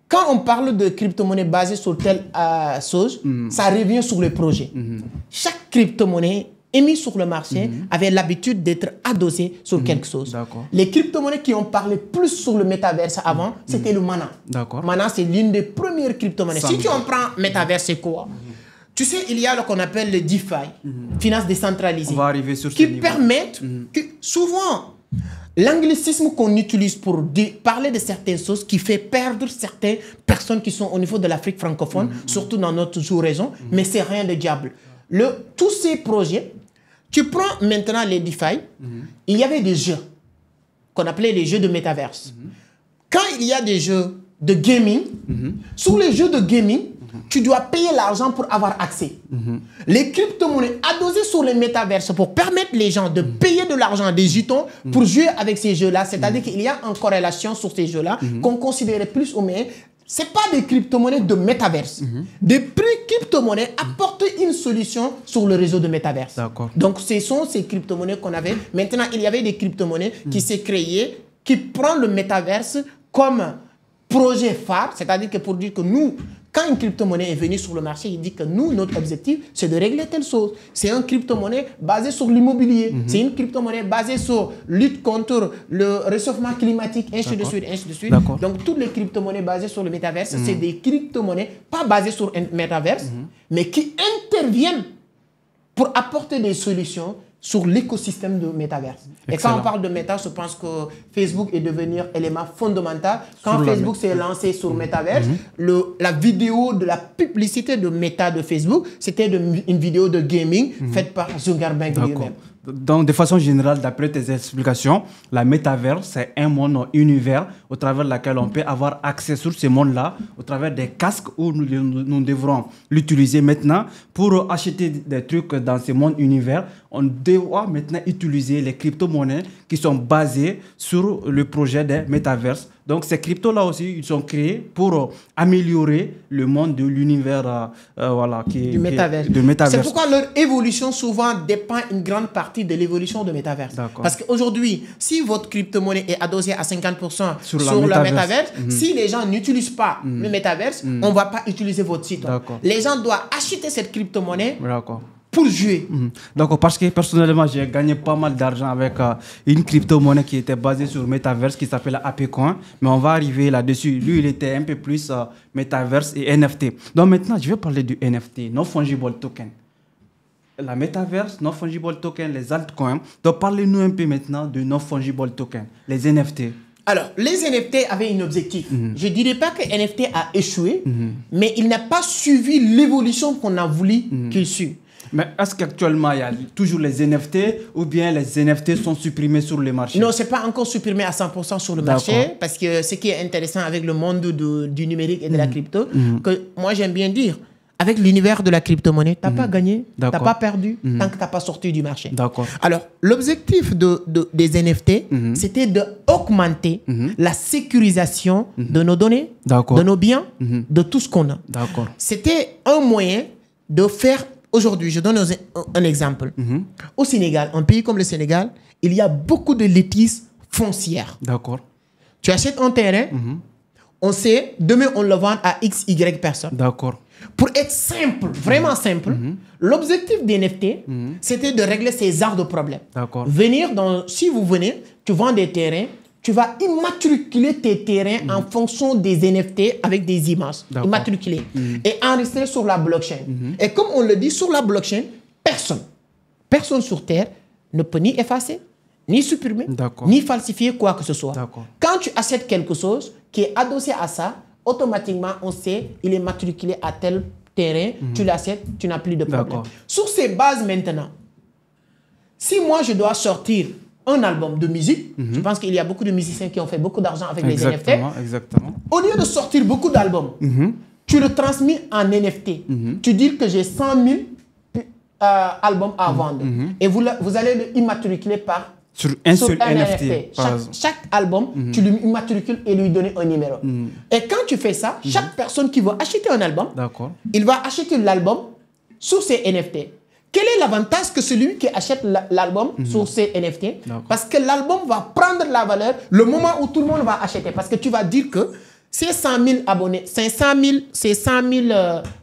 Speaker 1: quand on parle de crypto-monnaie basée sur telle chose, ça revient sur le projet. Chaque crypto-monnaie émise sur le marché avait l'habitude d'être adossée sur quelque chose. Les crypto-monnaies qui ont parlé plus sur le métaverse avant, c'était le Mana. Mana, c'est l'une des premières crypto-monnaies. Si tu en prends métaverse, c'est quoi? Tu sais, il y a ce qu'on appelle le DeFi, finance décentralisée,
Speaker 2: On va arriver sur
Speaker 1: qui permettent que souvent... L'anglicisme qu'on utilise pour parler de certaines choses qui fait perdre certaines personnes qui sont au niveau de l'Afrique francophone, surtout dans notre sous-région, mais c'est rien de diable. Tous ces projets, tu prends maintenant les DeFi, il y avait des jeux qu'on appelait les jeux de métaverse. Quand il y a des jeux de gaming, sur les jeux de gaming, tu dois payer l'argent pour avoir accès. Les crypto-monnaies adossées sur les métaverses pour permettre les gens de payer de l'argent, des jetons, pour jouer avec ces jeux-là. C'est-à-dire qu'il y a une corrélation sur ces jeux-là qu'on considérait plus ou moins. Ce n'est pas des crypto-monnaies de métaverse. Des crypto-monnaies apportent une solution sur le réseau de métaverse. Donc, ce sont ces crypto-monnaies qu'on avait. Maintenant, il y avait des crypto-monnaies qui s'est créées, qui prennent le métaverse comme projet phare. C'est-à-dire que pour dire que nous... Quand une crypto-monnaie est venue sur le marché, il dit que nous, notre objectif, c'est de régler telle chose. C'est une crypto-monnaie basée sur l'immobilier. C'est une crypto-monnaie basée sur lutte contre le réchauffement climatique, ainsi de suite, ainsi de suite. Donc, toutes les crypto-monnaies basées sur le métaverse, c'est des crypto-monnaies pas basées sur un métaverse, mais qui interviennent pour apporter des solutions sur l'écosystème de métaverse. Et quand on parle de méta, je pense que Facebook est devenu un élément fondamental. Quand Facebook s'est lancé sur métaverse, la vidéo de la publicité de méta de Facebook, c'était une vidéo de gaming faite par Zuckerberg lui-même.
Speaker 2: Donc, de façon générale, d'après tes explications, la métaverse, c'est un monde univers au travers lequel on peut avoir accès sur ce monde-là, au travers des casques où nous devrons l'utiliser maintenant. Pour acheter des trucs dans ce monde univers, on doit maintenant utiliser les crypto-monnaies qui sont basées sur le projet des métaverses. Donc, ces cryptos-là aussi, ils sont créés pour améliorer le monde de l'univers
Speaker 1: du métaverse. C'est pourquoi leur évolution souvent dépend une grande partie de l'évolution de métaverse. Parce qu'aujourd'hui, si votre crypto-monnaie est adossée à 50% sur le métaverse, si les gens n'utilisent pas le métaverse, on ne va pas utiliser votre site. Les gens doivent acheter cette crypto-monnaie pour jouer.
Speaker 2: Donc, parce que personnellement, j'ai gagné pas mal d'argent avec une crypto-monnaie qui était basée sur Metaverse qui s'appelle ApeCoin. Mais on va arriver là-dessus. Lui, il était un peu plus Metaverse et NFT. Donc maintenant, je vais parler du NFT, Non-Fungible Token. La Metaverse, Non-Fungible Token, les altcoins. Donc parlez-nous un peu maintenant de Non-Fungible Token, les NFT.
Speaker 1: Alors, les NFT avaient un objectif. Je ne dirais pas que NFT a échoué, mais il n'a pas suivi l'évolution qu'on a voulu qu'il suive.
Speaker 2: Mais est-ce qu'actuellement, il y a toujours les NFT ou bien les NFT sont supprimés sur le marché?
Speaker 1: Non, ce n'est pas encore supprimé à 100% sur le marché parce que ce qui est intéressant avec le monde du numérique et de la crypto, que moi j'aime bien dire, avec l'univers de la crypto-monnaie, tu n'as pas gagné, tu n'as pas perdu tant que tu n'as pas sorti du marché. Alors, l'objectif des NFT, c'était d'augmenter la sécurisation de nos données, de nos biens, de tout ce qu'on a. C'était un moyen de faire... Aujourd'hui, je donne un exemple. Au Sénégal, un pays comme le Sénégal, il y a beaucoup de litiges foncières. Tu achètes un terrain, on sait, demain on le vend à X, Y personnes. Pour être simple, vraiment simple, l'objectif des NFT, c'était de régler ces arts de problèmes. Si vous venez, tu vends des terrains, tu vas immatriculer tes terrains en fonction des NFT avec des images. Immatriculer. Et enregistrer sur la blockchain. Et comme on le dit, sur la blockchain, personne sur Terre ne peut ni effacer, ni supprimer, ni falsifier quoi que ce soit. Quand tu achètes quelque chose qui est adossé à ça, automatiquement, on sait il est matriculé à tel terrain, tu l'achètes, tu n'as plus de problème. Sur ces bases maintenant, Si moi, je dois sortir un album de musique, je pense qu'il y a beaucoup de musiciens qui ont fait beaucoup d'argent avec les NFT.
Speaker 2: Exactement.
Speaker 1: Au lieu de sortir beaucoup d'albums, tu le transmets en NFT. Tu dis que j'ai 100 000 albums à vendre. Et vous allez l'immatriculer
Speaker 2: sur un seul
Speaker 1: un
Speaker 2: NFT.
Speaker 1: Chaque album, tu l'immatricules et lui donnes un numéro. Et quand tu fais ça, chaque personne qui va acheter un album, il va acheter l'album sur ces NFT. Quel est l'avantage que celui qui achète l'album sur ces NFT? Parce que l'album va prendre la valeur le moment où tout le monde va acheter. Parce que tu vas dire que ces 100 000 abonnés, ces 100 000,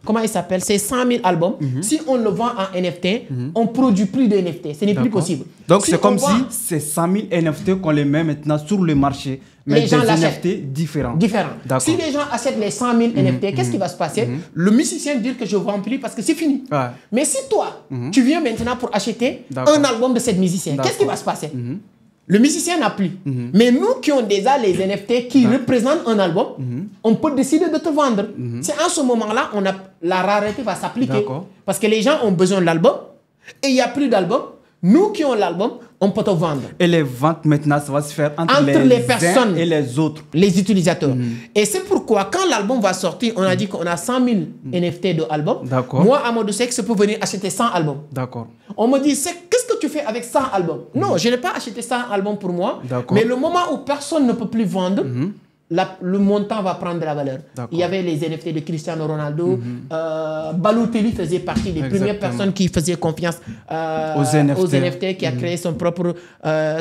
Speaker 1: comment il s'appelle, ces 100 000 albums, si on le vend en NFT, on ne produit plus de NFT. Ce n'est plus possible.
Speaker 2: Donc c'est comme si ces 100 000 NFT qu'on les met maintenant sur le marché, mais
Speaker 1: les gens
Speaker 2: des NFT différents.
Speaker 1: Si les gens achètent les 100 000 NFT, qu'est-ce qui va se passer? Le musicien dit que je ne vends plus parce que c'est fini. Mais si toi, tu viens maintenant pour acheter un album de cette musicien, qu'est-ce qui va se passer? Le musicien n'a plus. Mais nous qui ont déjà les NFT qui représentent un album, on peut décider de te vendre. C'est en ce moment-là, la rareté va s'appliquer. Parce que les gens ont besoin de l'album et il n'y a plus d'album. Nous qui avons l'album, on peut te vendre.
Speaker 2: Et les ventes maintenant, ça va se faire entre
Speaker 1: les personnes
Speaker 2: et les autres.
Speaker 1: Les utilisateurs. Et c'est pourquoi quand l'album va sortir, on a dit qu'on a 100 000 NFT de albums. Moi, à Modou Seck, je peux venir acheter 100 albums. On me dit, qu'est-ce que tu fais avec 100 albums? Non, je n'ai pas acheté 100 albums pour moi. Mais le moment où personne ne peut plus vendre, le montant va prendre de la valeur. Il y avait les NFT de Cristiano Ronaldo. Balotelli faisait partie des premières personnes qui faisaient confiance aux NFT, qui a créé son propre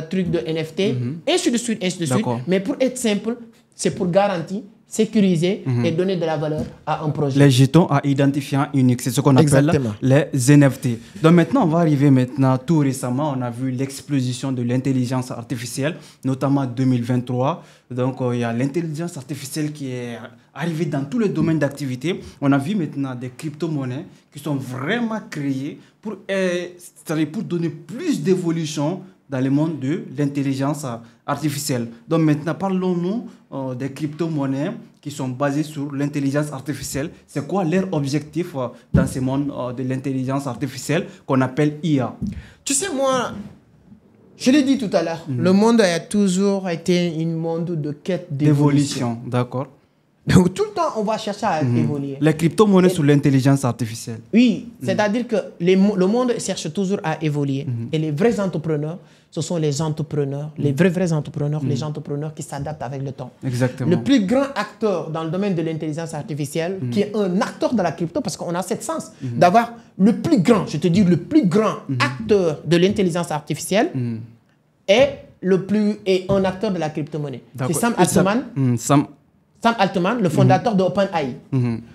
Speaker 1: truc de NFT. Ainsi de suite, ainsi de suite. Mais pour être simple, c'est pour garantir, sécuriser et donner de la valeur à un projet.
Speaker 2: Les jetons à identifiant unique, c'est ce qu'on appelle les NFT. Donc maintenant, on va arriver tout récemment, on a vu l'explosion de l'intelligence artificielle, notamment 2023. Donc il y a l'intelligence artificielle qui est arrivée dans tous les domaines d'activité. On a vu maintenant des crypto-monnaies qui sont vraiment créées pour donner plus d'évolution dans le monde de l'intelligence artificielle. Donc maintenant, parlons-nous des crypto-monnaies qui sont basées sur l'intelligence artificielle. C'est quoi leur objectif dans ce monde de l'intelligence artificielle qu'on appelle IA?
Speaker 1: Tu sais, moi, je l'ai dit tout à l'heure, le monde a toujours été un monde de quête d'évolution.
Speaker 2: D'accord.
Speaker 1: Donc tout le temps, on va chercher à évoluer.
Speaker 2: Les crypto-monnaies sur l'intelligence artificielle.
Speaker 1: Oui, c'est-à-dire que le monde cherche toujours à évoluer. Et les vrais entrepreneurs, ce sont les entrepreneurs, les vrais entrepreneurs, les entrepreneurs qui s'adaptent avec le temps.
Speaker 2: Exactement.
Speaker 1: Le plus grand acteur dans le domaine de l'intelligence artificielle, qui est un acteur de la crypto, parce qu'on a cette sens d'avoir le plus grand, je te dis, le plus grand acteur de l'intelligence artificielle est un acteur de la crypto-monnaie. C'est Sam Altman. Sam Altman, le fondateur de OpenAI.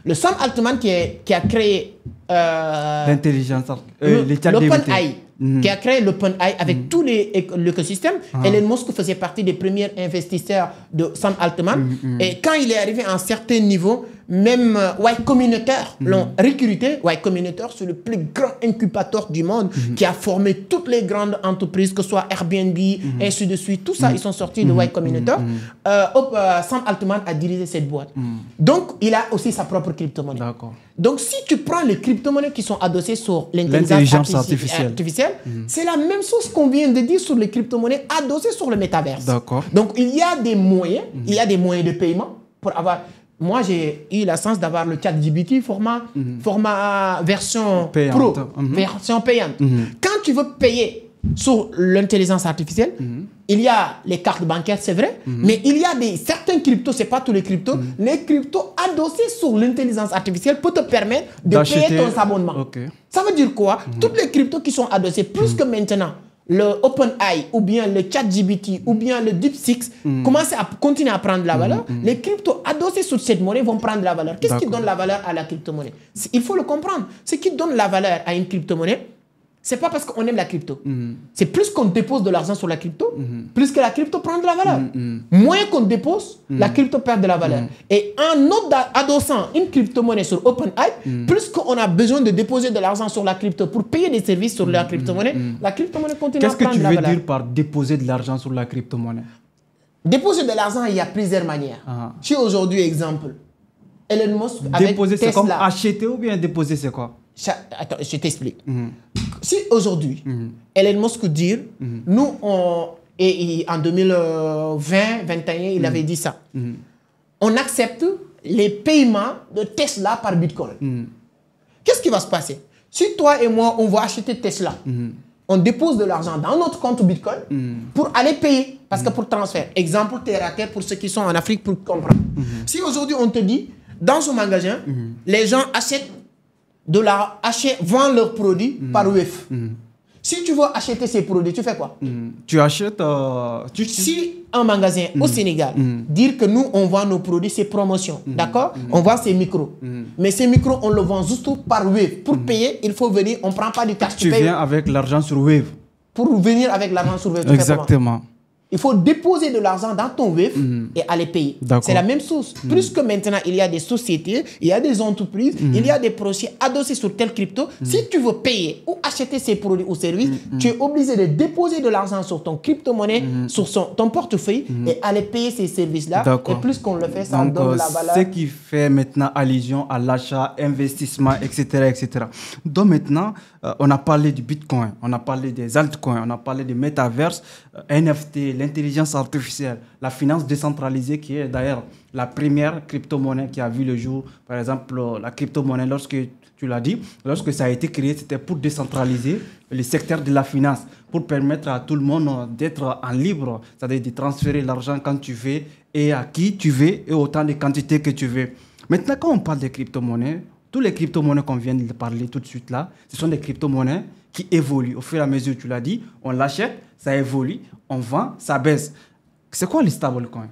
Speaker 1: Le Sam Altman qui a créé
Speaker 2: l'intelligence
Speaker 1: l'OpenAI, qui a créé l'OpenAI avec tous l'écosystème. Elon Musk faisait partie des premiers investisseurs de Sam Altman. Et quand il est arrivé à un certain niveau, même Y Combinator l'ont recruté. Y Combinator, c'est le plus grand incubateur du monde qui a formé toutes les grandes entreprises, que ce soit Airbnb, ainsi de suite. Tout ça, ils sont sortis de Y Combinator. Sam Altman a dirigé cette boîte. Donc, il a aussi sa propre crypto-monnaie. Donc, si tu prends les crypto-monnaies qui sont adossées sur l'intelligence artificielle, c'est la même chose qu'on vient de dire sur les crypto-monnaies adossées sur le métaverse. Donc, il y a des moyens, de paiement pour avoir... Moi, j'ai eu la chance d'avoir le ChatGPT format version
Speaker 2: payante.
Speaker 1: pro, version payante. Quand tu veux payer sur l'intelligence artificielle, il y a les cartes bancaires, c'est vrai, mais il y a certains cryptos, c'est pas tous les cryptos, les cryptos adossés sur l'intelligence artificielle peuvent te permettre de payer ton abonnement. Ça veut dire quoi? Toutes les cryptos qui sont adossées, plus que maintenant, le OpenAI ou bien le ChatGPT ou bien le DeepSeek commencent à continuer à prendre de la valeur, les cryptos adossés sur cette monnaie vont prendre de la valeur. Qu'est-ce qui donne la valeur à la crypto-monnaie? Il faut le comprendre. Ce qui donne la valeur à une crypto-monnaie, c'est pas parce qu'on aime la crypto. C'est plus qu'on dépose de l'argent sur la crypto, plus que la crypto prend de la valeur. Moins qu'on dépose, la crypto perd de la valeur. Et en adossant une crypto-monnaie sur OpenAI, plus qu'on a besoin de déposer de l'argent sur la crypto pour payer des services sur la crypto-monnaie continue à prendre de la valeur.
Speaker 2: Qu'est-ce que tu veux dire par déposer de l'argent sur la crypto-monnaie?
Speaker 1: Déposer de l'argent, il y a plusieurs manières. Si aujourd'hui, exemple, Elon Musk avec
Speaker 2: déposer,
Speaker 1: Tesla...
Speaker 2: c'est comme acheter ou bien déposer, c'est quoi?
Speaker 1: Attends, je t'explique. Si aujourd'hui, Elon Musk dit, nous, en 2020-2021, il avait dit ça. On accepte les paiements de Tesla par Bitcoin. Qu'est-ce qui va se passer? Si toi et moi, on va acheter Tesla, on dépose de l'argent dans notre compte Bitcoin pour aller payer. Parce que pour transfert, exemple terre à terre pour ceux qui sont en Afrique pour comprendre. Si aujourd'hui on te dit, dans ce magasin, les gens vendent leurs produits par Wave. Si tu veux acheter ces produits, tu fais quoi?
Speaker 2: Tu achètes...
Speaker 1: Si un magasin au Sénégal dire que nous, on vend nos produits, c'est promotion, d'accord? On vend ces micros. Mais ces micros, on le vend juste par Wave. Pour payer, il faut venir, on ne prend pas du cash.
Speaker 2: Tu viens avec l'argent sur Wave.
Speaker 1: Pour venir avec l'argent sur Wave, tu
Speaker 2: exactement.
Speaker 1: Il faut déposer de l'argent dans ton Wave et aller payer. C'est la même chose. Plus que maintenant, il y a des sociétés, il y a des entreprises, il y a des projets adossés sur tel crypto. Si tu veux payer ou acheter ces produits ou services, tu es obligé de déposer de l'argent sur ton crypto-monnaie, sur ton portefeuille et aller payer ces services-là. Et plus qu'on le fait, ça donne la valeur.
Speaker 2: Ce qui fait maintenant allusion à l'achat, investissement, etc., etc. Donc maintenant, on a parlé du Bitcoin, on a parlé des altcoins, on a parlé des métaverses, NFT, l'intelligence artificielle, la finance décentralisée qui est d'ailleurs la première crypto-monnaie qui a vu le jour. Par exemple, la crypto-monnaie, lorsque tu l'as dit, lorsque ça a été créé, c'était pour décentraliser le secteur de la finance, pour permettre à tout le monde d'être en libre, c'est-à-dire de transférer l'argent quand tu veux et à qui tu veux et autant de quantités que tu veux. Maintenant, quand on parle de crypto-monnaies, tous les crypto-monnaies qu'on vient de parler tout de suite là, ce sont des crypto-monnaies qui évoluent. Au fur et à mesure, tu l'as dit, on l'achète, ça évolue, on vend, ça baisse. C'est quoi les stablecoins?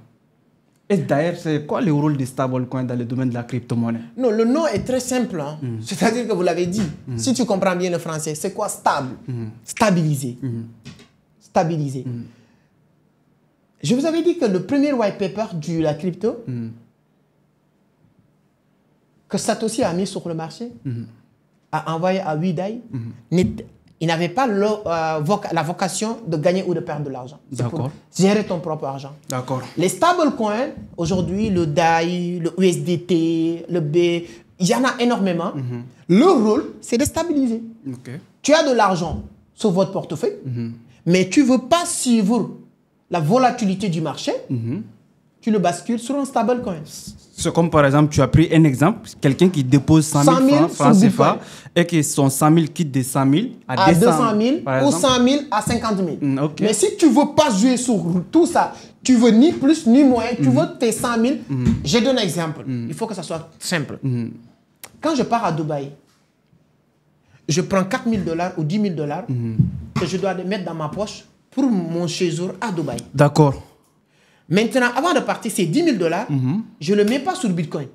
Speaker 2: Et d'ailleurs, c'est quoi le rôle des stablecoins dans le domaine de la crypto-monnaie?
Speaker 1: Non, le nom est très simple. Hein. C'est-à-dire que vous l'avez dit. Si tu comprends bien le français, c'est quoi stable? Stabiliser. Stabiliser. Je vous avais dit que le premier white paper de la crypto, que Satoshi a mis sur le marché, a envoyé à Widai, il n'avait pas la vocation de gagner ou de perdre de l'argent. C'est pour gérer ton propre argent.
Speaker 2: D'accord.
Speaker 1: Les stablecoins, aujourd'hui, le DAI, le USDT, le B, il y en a énormément. Leur rôle, c'est de stabiliser. Tu as de l'argent sur votre portefeuille, mais tu ne veux pas suivre la volatilité du marché, tu le bascules sur un stablecoin.
Speaker 2: C'est comme par exemple, tu as pris un exemple, quelqu'un qui dépose 100 000 francs CFA et que son 100 000 quitte de 100 000 à 200 000
Speaker 1: ou 100 000 à 50 000. Mais si tu ne veux pas jouer sur tout ça, tu veux ni plus ni moins, tu veux tes 100 000, je donne un exemple. Il faut que ça soit simple. Quand je pars à Dubaï, je prends 4 000 $ ou 10 000 $ que je dois mettre dans ma poche pour mon séjour à Dubaï.
Speaker 2: D'accord.
Speaker 1: Maintenant, avant de partir, ces 10 000 $, je ne le mets pas sur Bitcoin.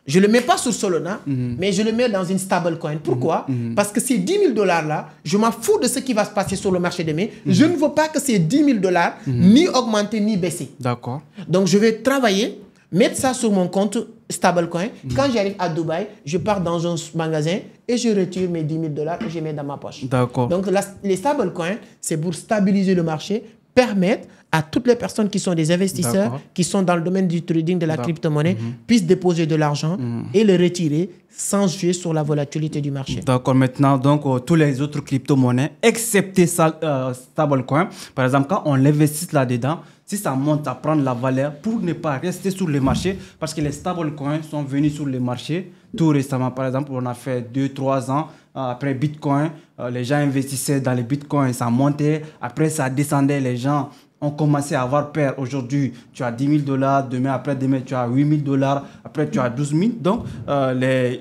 Speaker 1: Je ne le mets pas sur Solana, mais je le mets dans une stablecoin. Pourquoi? Parce que ces 10 000 $-là, je m'en fous de ce qui va se passer sur le marché demain. Je ne veux pas que ces 10 000 $ ni augmenter ni baisser.
Speaker 2: D'accord.
Speaker 1: Donc, je vais travailler, mettre ça sur mon compte stablecoin. Quand j'arrive à Dubaï, je pars dans un magasin et je retire mes 10 000 $ et je mets dans ma poche.
Speaker 2: D'accord.
Speaker 1: Donc, les stablecoins, c'est pour stabiliser le marché, permettre à toutes les personnes qui sont des investisseurs, qui sont dans le domaine du trading de la crypto-monnaie, puissent déposer de l'argent et le retirer sans jouer sur la volatilité du marché.
Speaker 2: D'accord. Maintenant, donc, tous les autres crypto-monnaies, excepté stablecoin, par exemple, quand on investit là-dedans, si ça monte à prendre la valeur pour ne pas rester sur le marché, parce que les stablecoins sont venus sur le marché tout récemment. Par exemple, on a fait 2-3 ans après Bitcoin, les gens investissaient dans les Bitcoins, ça montait, après ça descendait, les gens ont commencé à avoir peur. Aujourd'hui, tu as 10 000 $, demain, après-demain, tu as 8 000 $, après, tu as 12 000. Donc,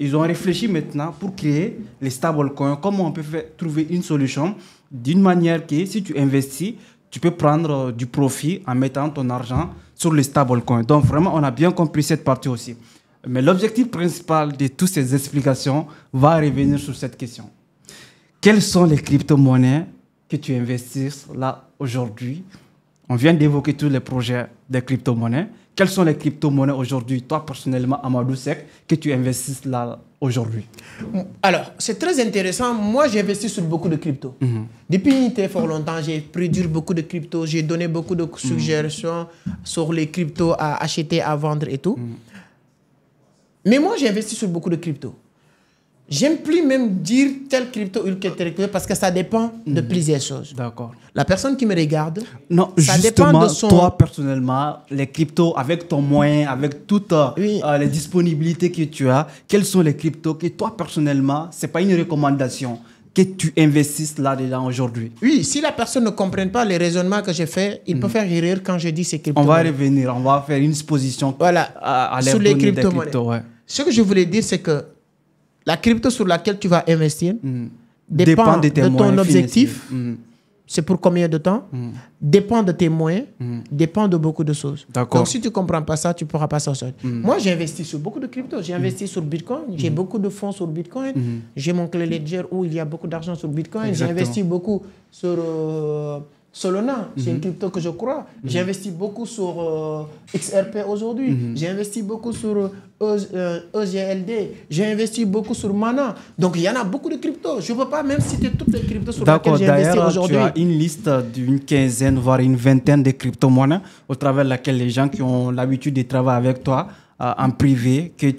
Speaker 2: ils ont réfléchi maintenant pour créer les stablecoins. Comment on peut trouver une solution d'une manière que si tu investis, tu peux prendre du profit en mettant ton argent sur les stablecoins. Donc, vraiment, on a bien compris cette partie aussi. Mais l'objectif principal de toutes ces explications va revenir sur cette question. Quelles sont les crypto-monnaies que tu investis là aujourd'hui? On vient d'évoquer tous les projets de crypto-monnaies. Quelles sont les crypto-monnaies aujourd'hui, toi personnellement, Amadou Seck, que tu investis là aujourd'hui?
Speaker 1: Alors, c'est très intéressant. Moi, j'ai investi sur beaucoup de crypto. Depuis très fort longtemps, j'ai produit beaucoup de crypto. J'ai donné beaucoup de suggestions sur les cryptos à acheter, à vendre et tout. Mais moi, j'ai investi sur beaucoup de crypto. J'aime plus même dire tel crypto ou tel crypto parce que ça dépend de plusieurs choses.
Speaker 2: D'accord.
Speaker 1: La personne qui me regarde,
Speaker 2: non,
Speaker 1: ça
Speaker 2: justement,
Speaker 1: dépend de son...
Speaker 2: toi personnellement, les cryptos, avec ton moyen, avec toutes
Speaker 1: Oui.
Speaker 2: les disponibilités que tu as, quels sont les cryptos que toi personnellement, c'est pas une recommandation que tu investisses là-dedans aujourd'hui?
Speaker 1: Oui, si la personne ne comprend pas les raisonnements que j'ai fait, il peut faire rire quand je dis ces crypto.
Speaker 2: On va revenir, on va faire une exposition
Speaker 1: voilà,
Speaker 2: à
Speaker 1: sur
Speaker 2: l'air
Speaker 1: les
Speaker 2: donné des
Speaker 1: crypto-monnaies.
Speaker 2: cryptos. Ouais.
Speaker 1: Ce que je voulais dire, c'est que la crypto sur laquelle tu vas investir dépend
Speaker 2: de tes
Speaker 1: de ton
Speaker 2: moyens
Speaker 1: objectif.
Speaker 2: financiers.
Speaker 1: C'est pour combien de temps? Dépend de tes moyens, dépend de beaucoup de choses.
Speaker 2: D'accord.
Speaker 1: Donc, si tu ne comprends pas ça, tu ne pourras pas s'en sortir. Moi, j'ai investi sur beaucoup de cryptos. J'ai investi sur Bitcoin. J'ai beaucoup de fonds sur Bitcoin. J'ai mon clé Ledger où il y a beaucoup d'argent sur Bitcoin.
Speaker 2: Exactement.
Speaker 1: J'ai investi beaucoup sur Solana. C'est une crypto que je crois. J'ai investi beaucoup sur XRP aujourd'hui. J'ai investi beaucoup sur EGLD. J'ai investi beaucoup sur Mana. Donc, il y en a beaucoup de cryptos. Je ne peux pas même citer toutes les cryptos sur lesquelles j'ai investi aujourd'hui.
Speaker 2: Tu as une liste d'une quinzaine, voire une vingtaine de crypto-monnaies au travers de laquelle les gens qui ont l'habitude de travailler avec toi en privé, que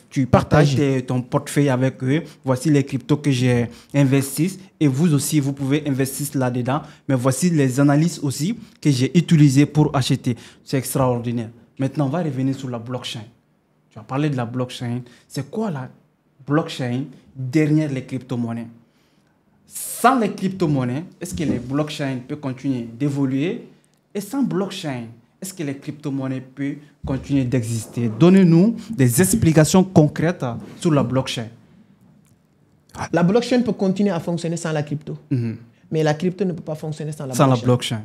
Speaker 2: tu partages ton portefeuille avec eux. Voici les cryptos que j'ai investis et vous aussi, vous pouvez investir là-dedans. Mais voici les analyses aussi que j'ai utilisées pour acheter. C'est extraordinaire. Maintenant, on va revenir sur la blockchain. Tu as parlé de la blockchain. C'est quoi la blockchain derrière les crypto-monnaies? Sans les crypto-monnaies, est-ce que les blockchains peuvent continuer d'évoluer? Et sans blockchain, est-ce que les crypto-monnaies peuvent continuer d'exister? Donnez-nous des explications concrètes sur la blockchain.
Speaker 1: La blockchain peut continuer à fonctionner sans la crypto. Mais la crypto ne peut pas fonctionner sans la blockchain.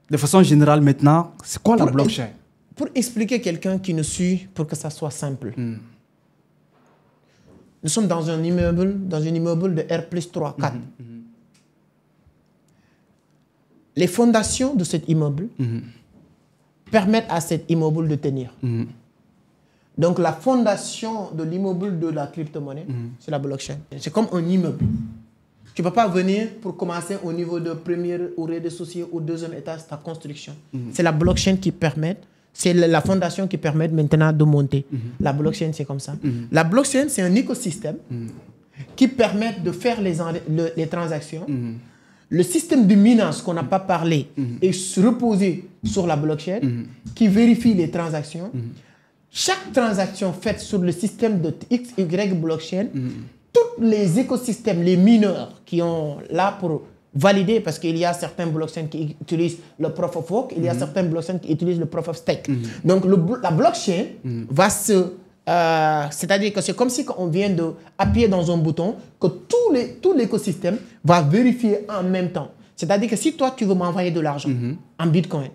Speaker 2: De façon générale maintenant, c'est quoi la blockchain?
Speaker 1: Pour expliquer quelqu'un qui nous suit, pour que ça soit simple. Nous sommes dans un immeuble de R+3, 4. Les fondations de cet immeuble permettent à cet immeuble de tenir. Donc, la fondation de l'immeuble de la crypto-monnaie, c'est la blockchain. C'est comme un immeuble. Tu ne peux pas venir pour commencer au niveau de premier ou rez-de-chaussée ou deuxième étage ta construction. C'est la blockchain qui permet, c'est la fondation qui permet maintenant de monter. La blockchain, c'est comme ça. La blockchain, c'est un écosystème qui permet de faire les transactions. Le système de minage qu'on n'a pas parlé est reposé sur la blockchain qui vérifie les transactions. Chaque transaction faite sur le système de XY blockchain, tous les écosystèmes, les mineurs qui sont là pour valider, parce qu'il y a certains blockchains qui utilisent le proof of work, il y a certains blockchains qui utilisent le proof of stake. Donc la blockchain va se... c'est-à-dire que c'est comme si on vient d'appuyer dans un bouton, que tout l'écosystème va vérifier en même temps. C'est-à-dire que si toi, tu veux m'envoyer de l'argent en Bitcoin,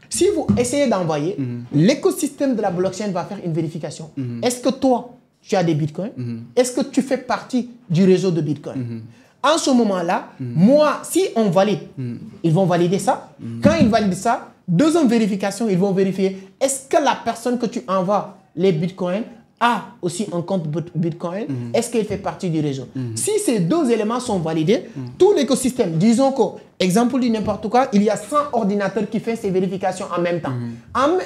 Speaker 1: si vous essayez d'envoyer, l'écosystème de la blockchain va faire une vérification. Est-ce que toi, tu as des Bitcoins? Est-ce que tu fais partie du réseau de Bitcoin? En ce moment-là, moi, si on valide, ils vont valider ça. Quand ils valident ça, deuxième vérification, ils vont vérifier est-ce que la personne que tu envoies les Bitcoins a aussi un compte Bitcoin, est-ce qu'il fait partie du réseau? Si ces deux éléments sont validés, tout l'écosystème, disons que, exemple du n'importe quoi, il y a 100 ordinateurs qui font ces vérifications en même temps.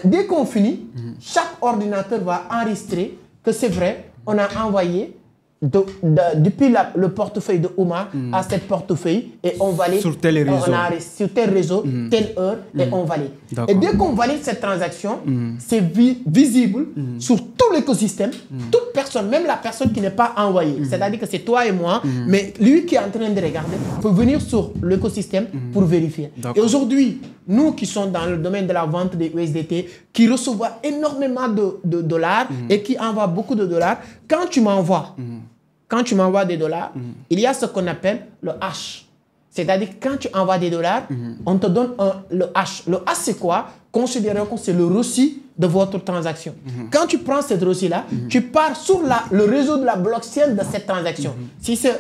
Speaker 1: Dès qu'on finit, chaque ordinateur va enregistrer que c'est vrai, on a envoyé depuis le portefeuille de Oumar à cette portefeuille et on valide
Speaker 2: sur tel réseau,
Speaker 1: sur tel réseau, telle heure et on valide. Et dès qu'on valide cette transaction, c'est visible sur tout l'écosystème, toute personne, même la personne qui n'est pas envoyée. C'est-à-dire que c'est toi et moi, mais lui qui est en train de regarder peut venir sur l'écosystème pour vérifier. Et aujourd'hui, nous qui sommes dans le domaine de la vente des USDT, qui recevons énormément de dollars et qui envoient beaucoup de dollars, quand tu m'envoies des dollars, il y a ce qu'on appelle le hash. C'est-à-dire que quand tu envoies des dollars, on te donne le hash. Le hash, c'est quoi? Considérons que c'est le reçu de votre transaction. Quand tu prends cette reçu-là, tu pars sur le réseau de la blockchain de cette transaction. Si c'est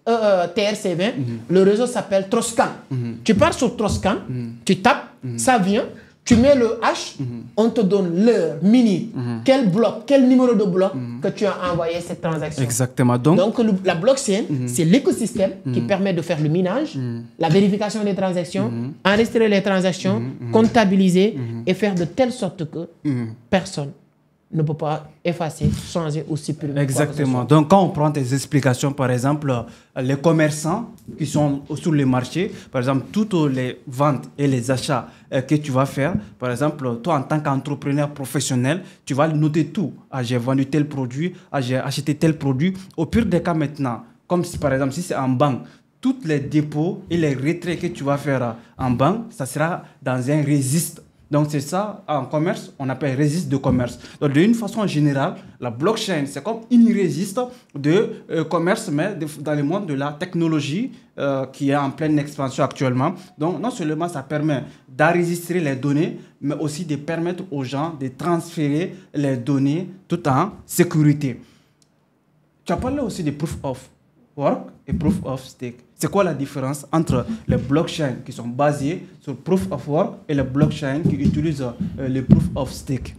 Speaker 1: TRC20, le réseau s'appelle Troscan. Tu pars sur Troscan, tu tapes, ça vient, tu mets le hash, on te donne l'heure, minute, quel bloc, quel numéro de bloc que tu as envoyé cette transaction.
Speaker 2: Exactement.
Speaker 1: Donc la blockchain, c'est l'écosystème qui permet de faire le minage, la vérification des transactions, enregistrer les transactions, comptabiliser et faire de telle sorte que personne ne peut pas effacer, changer ou supprimer.
Speaker 2: Exactement. Donc, quand on prend tes explications, par exemple, les commerçants qui sont sur les marchés, par exemple, toutes les ventes et les achats que tu vas faire, par exemple, toi, en tant qu'entrepreneur professionnel, tu vas noter tout. Ah, j'ai vendu tel produit, ah, j'ai acheté tel produit. Au pire des cas maintenant, comme si, par exemple, si c'est en banque, tous les dépôts et les retraits que tu vas faire en banque, ça sera dans un registre. Donc, c'est ça, en commerce, on appelle registre de commerce. Donc, d'une façon générale, la blockchain, c'est comme une registre de commerce, mais dans le monde de la technologie qui est en pleine expansion actuellement. Donc, non seulement ça permet d'enregistrer les données, mais aussi de permettre aux gens de transférer les données tout en sécurité. Tu as parlé aussi de proof of work et proof of stake. C'est quoi la différence entre les blockchains qui sont basées sur proof of work et les blockchains qui utilisent le proof of stake?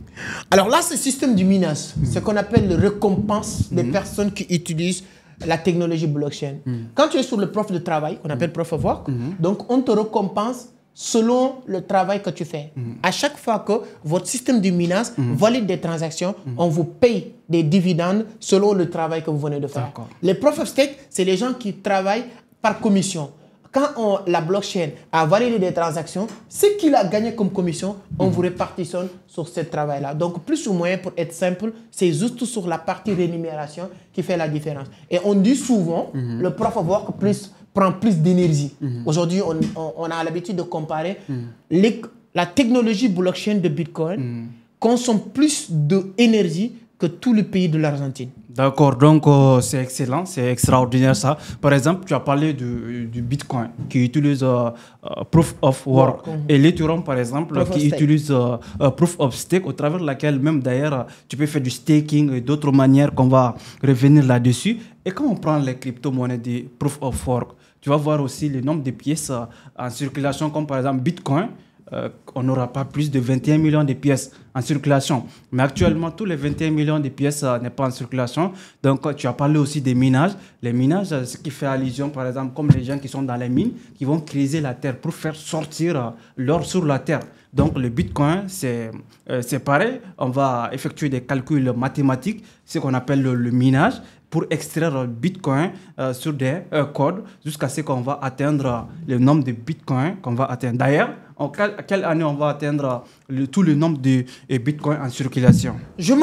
Speaker 1: Alors là, c'est le système du minage. Ce qu'on appelle la récompense des personnes qui utilisent la technologie blockchain. Quand tu es sur le proof de travail, qu'on appelle proof of work, donc on te récompense selon le travail que tu fais. À chaque fois que votre système de minage valide des transactions, on vous paye des dividendes selon le travail que vous venez de faire. Les proof of stake, c'est les gens qui travaillent par commission. Quand la blockchain a validé des transactions, ce qu'il a gagné comme commission, on vous répartitionne sur ce travail-là. Donc, plus ou moins, pour être simple, c'est juste sur la partie rémunération qui fait la différence. Et on dit souvent, le proof of work prend plus d'énergie. Aujourd'hui, on a l'habitude de comparer la technologie blockchain de Bitcoin consomme plus d'énergie que tous les pays de l'Argentine.
Speaker 2: D'accord, donc c'est excellent, c'est extraordinaire ça. Par exemple, tu as parlé du Bitcoin qui utilise Proof of Work et l'Ethereum par exemple qui utilise Proof of Stake au travers de laquelle même d'ailleurs tu peux faire du staking et d'autres manières qu'on va revenir là-dessus. Et quand on prend les crypto-monnaies de Proof of Work, tu vas voir aussi le nombre de pièces en circulation comme par exemple Bitcoin. On n'aura pas plus de 21 millions de pièces en circulation. Mais actuellement, tous les 21 millions de pièces n'est pas en circulation. Donc, tu as parlé aussi des minages. Les minages, ce qui fait allusion, par exemple, comme les gens qui sont dans les mines, qui vont creuser la terre pour faire sortir l'or sur la terre. Donc, le Bitcoin, c'est pareil. On va effectuer des calculs mathématiques, ce qu'on appelle le minage, pour extraire le Bitcoin sur des codes jusqu'à ce qu'on va atteindre le nombre de Bitcoin qu'on va atteindre. D'ailleurs, en quelle année on va atteindre tout le nombre de Bitcoin en circulation?
Speaker 1: Je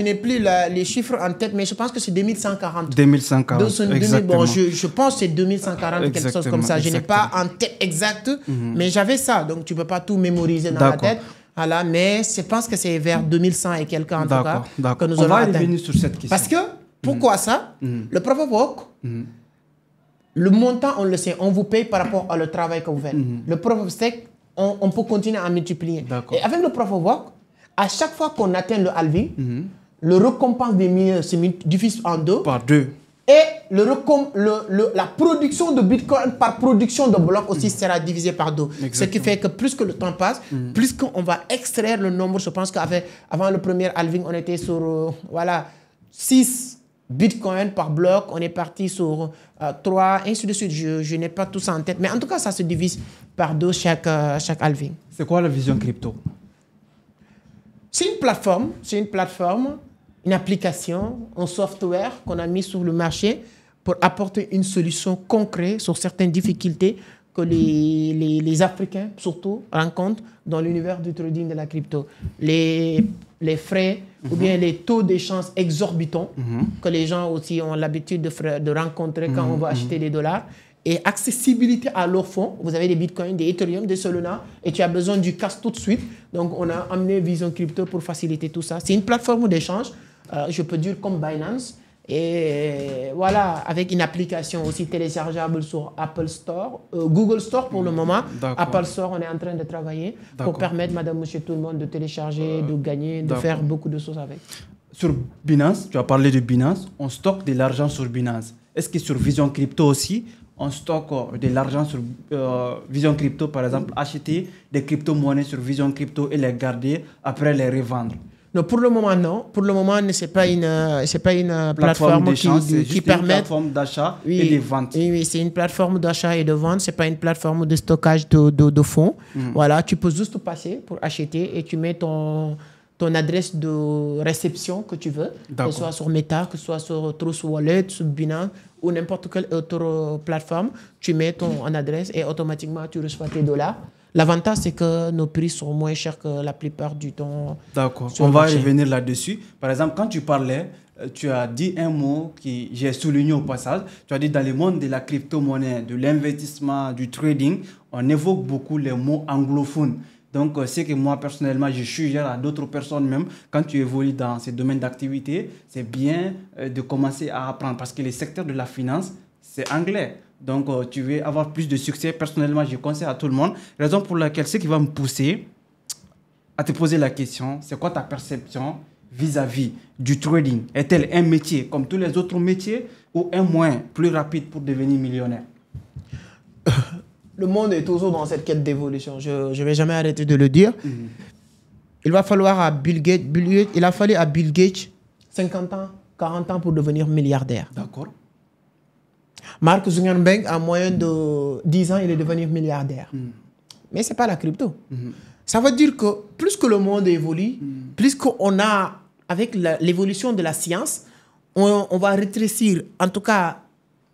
Speaker 1: n'ai plus les chiffres en tête, mais je pense que c'est 2140.
Speaker 2: 2140, exactement.
Speaker 1: Bon, je pense que c'est 2140, quelque chose comme ça. Je n'ai pas en tête exacte, mais j'avais ça. Donc, tu ne peux pas tout mémoriser dans la tête. Voilà, mais je pense que c'est vers 2100 et quelques en tout cas que nous allons atteindre.
Speaker 2: On va revenir sur cette question.
Speaker 1: Parce que, pourquoi ça? Le proof of work, le montant, on le sait, on vous paye par rapport au travail que vous faites. Le proof of stake, on peut continuer à multiplier. Et avec le proof of work, à chaque fois qu'on atteint le halving, le récompense des mineurs se divise en deux.
Speaker 2: Par deux.
Speaker 1: Et la production de Bitcoin par production de blocs aussi sera divisée par deux. Exactement. Ce qui fait que plus que le temps passe, plus qu'on va extraire le nombre. Je pense qu'avant le premier halving, on était sur 6 Bitcoin par bloc. On est parti sur 3, ainsi de suite. Je n'ai pas tout ça en tête. Mais en tout cas, ça se divise par deux chaque halving.
Speaker 2: C'est quoi la vision crypto?
Speaker 1: C'est une plateforme, une application, un software qu'on a mis sur le marché pour apporter une solution concrète sur certaines difficultés que les Africains, surtout, rencontrent dans l'univers du trading de la crypto. Les frais ou bien les taux d'échange exorbitants que les gens aussi ont l'habitude de rencontrer quand on va acheter des dollars. Et accessibilité à leurs fonds. Vous avez des bitcoins, des Ethereum, des Solana et tu as besoin du cash tout de suite. Donc, on a amené Vision Crypto pour faciliter tout ça. C'est une plateforme d'échange, je peux dire comme Binance. Et voilà, avec une application aussi téléchargeable sur Apple Store, Google Store pour le moment. Apple Store, on est en train de travailler pour permettre madame, monsieur, tout le monde de télécharger, de gagner, de faire beaucoup de choses avec.
Speaker 2: Sur Binance, tu as parlé de Binance, on stocke de l'argent sur Binance. Est-ce que sur Vision Crypto aussi, on stocke de l'argent sur Vision Crypto, par exemple, acheter des crypto-monnaies sur Vision Crypto et les garder, après les revendre?
Speaker 1: Non, pour le moment, non. Pour le moment, ce n'est pas une plateforme qui permet...
Speaker 2: une plateforme d'achat et de vente.
Speaker 1: Oui, c'est une plateforme d'achat et de vente. Ce n'est pas une plateforme de stockage de fonds. Voilà, tu peux juste passer pour acheter et tu mets ton adresse de réception que tu veux, que ce soit sur Meta, que ce soit sur Trust Wallet, sur Binance ou n'importe quelle autre plateforme. Tu mets ton adresse et automatiquement, tu reçois tes dollars. L'avantage, c'est que nos prix sont moins chers que la plupart du temps.
Speaker 2: D'accord, on va revenir là-dessus. Par exemple, quand tu parlais, tu as dit un mot que j'ai souligné au passage. Tu as dit dans le monde de la crypto-monnaie, de l'investissement, du trading, on évoque beaucoup les mots anglophones. Donc, c'est que moi, personnellement, je suggère à d'autres personnes même, quand tu évolues dans ces domaines d'activité, c'est bien de commencer à apprendre parce que le secteur de la finance, c'est anglais. Donc, tu veux avoir plus de succès. Personnellement, je conseille à tout le monde. Raison pour laquelle, ce qui va me pousser à te poser la question, c'est quoi ta perception vis-à-vis du trading? Est-elle un métier comme tous les autres métiers ou un moyen plus rapide pour devenir millionnaire?
Speaker 1: Le monde est toujours dans cette quête d'évolution. Je ne vais jamais arrêter de le dire. Il va falloir à Bill Gates, il a fallu à Bill Gates 50 ans, 40 ans pour devenir milliardaire.
Speaker 2: D'accord.
Speaker 1: Mark Zuckerberg, en moyenne de 10 ans, il est devenu milliardaire. Mais ce n'est pas la crypto. Ça veut dire que plus que le monde évolue, plus qu'on a, avec l'évolution de la science, on va rétrécir, en tout cas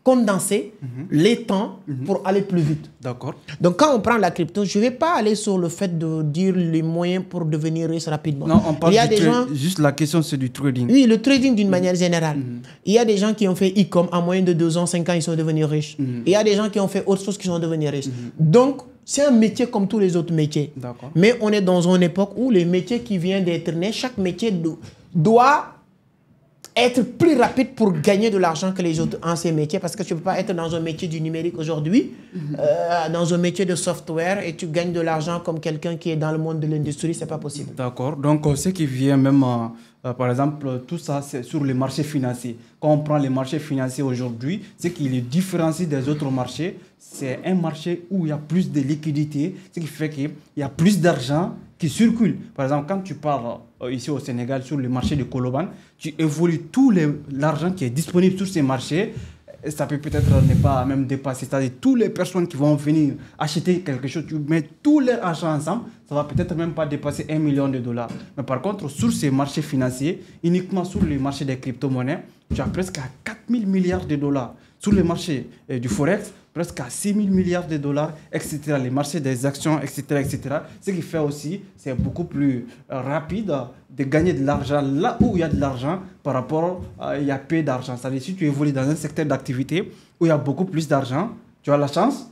Speaker 1: condenser les temps pour aller plus vite.
Speaker 2: D'accord.
Speaker 1: Donc quand on prend la crypto, je ne vais pas aller sur le fait de dire les moyens pour devenir riche rapidement.
Speaker 2: Non, on parle
Speaker 1: des gens...
Speaker 2: juste la question c'est du trading.
Speaker 1: Oui, le trading d'une manière générale. Il y a des gens qui ont fait e-com en moyenne de 2 ans, 5 ans, ils sont devenus riches. Il y a des gens qui ont fait autre chose qui sont devenus riches. Donc, c'est un métier comme tous les autres métiers. Mais on est dans une époque où les métiers qui viennent d'être nés, chaque métier doit être plus rapide pour gagner de l'argent que les autres anciens métiers, parce que tu ne peux pas être dans un métier du numérique aujourd'hui, dans un métier de software, et tu gagnes de l'argent comme quelqu'un qui est dans le monde de l'industrie, ce n'est pas possible.
Speaker 2: D'accord. Donc, ce qui vient même, par exemple, tout ça, c'est sur les marchés financiers. Quand on prend les marchés financiers aujourd'hui, ce qui les différencie des autres marchés, c'est un marché où il y a plus de liquidité, ce qui fait qu'il y a plus d'argent qui circule. Par exemple, quand tu parles ici au Sénégal sur le marché de Koloban, tu évolues tout l'argent qui est disponible sur ces marchés. Et ça peut peut-être ne pas même dépasser. C'est-à-dire toutes les personnes qui vont venir acheter quelque chose, tu mets tout leur argent ensemble, ça va peut-être même pas dépasser $1 million. Mais par contre, sur ces marchés financiers, uniquement sur le marché des crypto-monnaies, tu as presque à 4 000 milliards de dollars. Sur le marché du Forex, presque à 6 000 milliards de dollars, etc. Les marchés des actions, etc., etc. Ce qui fait aussi, c'est beaucoup plus rapide de gagner de l'argent là où il y a de l'argent par rapport à il y a peu d'argent. C'est-à-dire, si tu évolues dans un secteur d'activité où il y a beaucoup plus d'argent, tu as la chance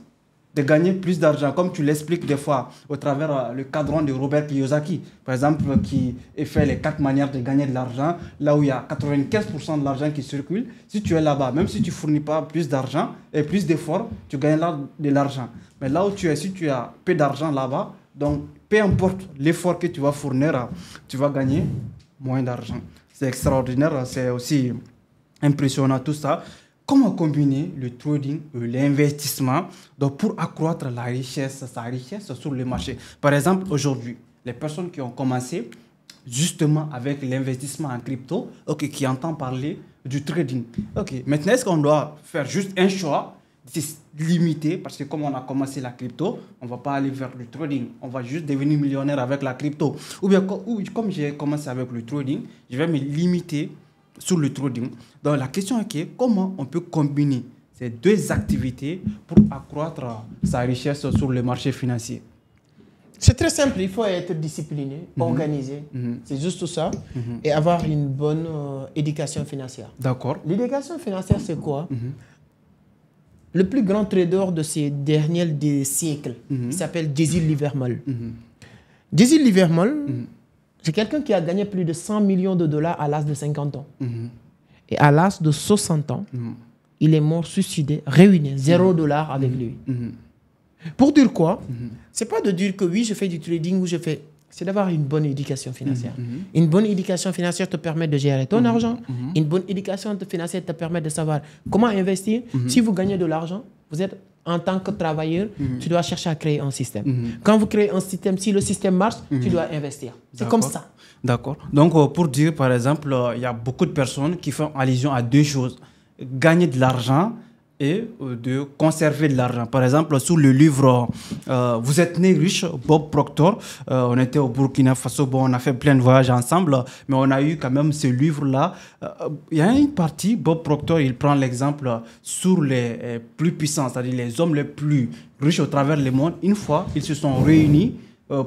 Speaker 2: de gagner plus d'argent, comme tu l'expliques des fois au travers le cadran de Robert Kiyosaki, par exemple, qui fait les 4 manières de gagner de l'argent, là où il y a 95% de l'argent qui circule. Si tu es là-bas, même si tu ne fournis pas plus d'argent et plus d'efforts, tu gagnes de l'argent. Mais là où tu es, si tu as peu d'argent là-bas, donc peu importe l'effort que tu vas fournir, tu vas gagner moins d'argent. C'est extraordinaire, c'est aussi impressionnant tout ça. Comment combiner le trading et l'investissement pour accroître sa richesse sur le marché? Par exemple, aujourd'hui, les personnes qui ont commencé justement avec l'investissement en crypto, qui entendent parler du trading. Maintenant, est-ce qu'on doit faire juste un choix, limité, parce que comme on a commencé la crypto, on ne va pas aller vers le trading, on va juste devenir millionnaire avec la crypto. Ou bien, comme j'ai commencé avec le trading, je vais me limiter sur le trading. Donc la question est comment on peut combiner ces deux activités pour accroître sa richesse sur le marché financier?
Speaker 1: C'est très simple, il faut être discipliné, organisé, c'est juste ça, et avoir une bonne éducation financière.
Speaker 2: D'accord.
Speaker 1: L'éducation financière, c'est quoi? Le plus grand trader de ces derniers siècles, il s'appelle Jesse Livermore. Jesse Livermore, c'est quelqu'un qui a gagné plus de 100 millions de dollars à l'âge de 50 ans. Et à l'âge de 60 ans, il est mort suicidé, ruiné, $0 avec lui. Pour dire quoi? C'est pas de dire que oui, je fais du trading ou je fais... C'est d'avoir une bonne éducation financière. Une bonne éducation financière te permet de gérer ton argent. Une bonne éducation financière te permet de savoir comment investir. Si vous gagnez de l'argent, vous êtes en tant que travailleur, tu dois chercher à créer un système. Quand vous créez un système, si le système marche, tu dois investir. C'est comme ça.
Speaker 2: D'accord. Donc, pour dire, par exemple, il y a beaucoup de personnes qui font allusion à deux choses. Gagner de l'argent et de conserver de l'argent. Par exemple, sous le livre Vous êtes né riche, Bob Proctor, on était au Burkina Faso, bon, on a fait plein de voyages ensemble, mais on a eu quand même ce livre-là. Il y a une partie, Bob Proctor, il prend l'exemple sur les plus puissants, c'est-à-dire les hommes les plus riches au travers du monde. Une fois, ils se sont réunis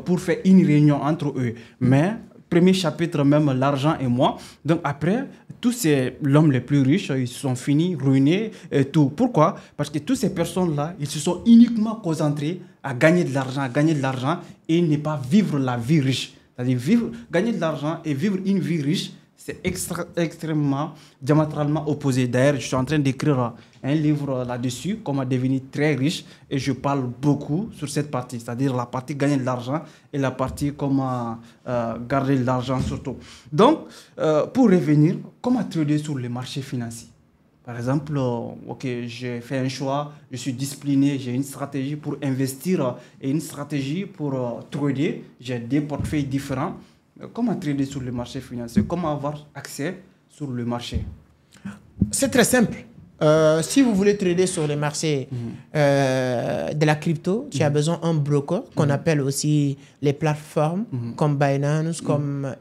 Speaker 2: pour faire une réunion entre eux. Mais premier chapitre même, l'argent et moi. Donc après, tous l'homme les plus riches, ils se sont finis, ruinés et tout. Pourquoi? Parce que toutes ces personnes-là, ils se sont uniquement concentrés à gagner de l'argent et ne pas vivre la vie riche. C'est-à-dire gagner de l'argent et vivre une vie riche, c'est extrêmement, diamétralement opposé. D'ailleurs, je suis en train d'écrire un livre là-dessus, comment devenir très riche, et je parle beaucoup sur cette partie, c'est-à-dire la partie gagner de l'argent et la partie comment garder de l'argent surtout. Donc, pour revenir, comment trader sur les marchés financiers? Par exemple, ok, j'ai fait un choix, je suis discipliné, j'ai une stratégie pour investir et une stratégie pour trader. J'ai des portefeuilles différents. Comment trader sur le marché financier? Comment avoir accès sur le marché?
Speaker 1: C'est très simple. Si vous voulez trader sur les marchés de la crypto, tu as besoin d'un broker qu'on appelle aussi les plateformes comme Binance, comme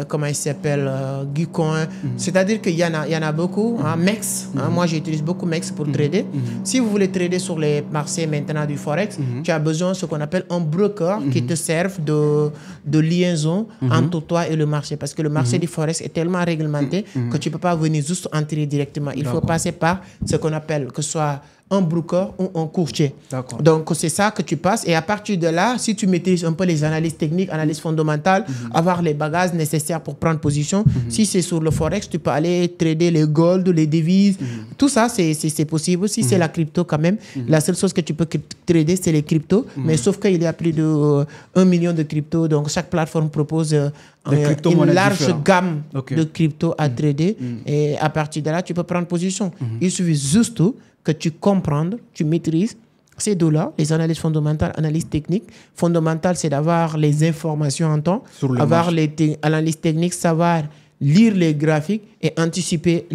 Speaker 1: comment il s'appelle, Gcoin. C'est-à-dire qu'il y en a beaucoup. MEX, moi j'utilise beaucoup MEX pour trader. Si vous voulez trader sur les marchés maintenant du Forex, tu as besoin de ce qu'on appelle un broker qui te serve de liaison entre toi et le marché. Parce que le marché du Forex est tellement réglementé que tu ne peux pas venir juste entrer directement. Il faut passer par ce qu'on appelle, que ce soit un broker ou un courtier. Donc, c'est ça que tu passes. Et à partir de là, si tu maîtrises un peu les analyses techniques, analyses fondamentales, avoir les bagages nécessaires pour prendre position, si c'est sur le Forex, tu peux aller trader les gold, les devises. Tout ça, c'est possible. Si c'est la crypto quand même, la seule chose que tu peux trader, c'est les cryptos. Mais sauf qu'il y a plus de 1 million de cryptos. Donc, chaque plateforme propose une large gamme de cryptos à trader. Et à partir de là, tu peux prendre position. Il suffit juste que tu comprennes, tu maîtrises ces deux-là, les analyses fondamentales, analyses techniques. Fondamentales, c'est d'avoir les informations en temps, avoir les analyses techniques, savoir lire les graphiques et anticiper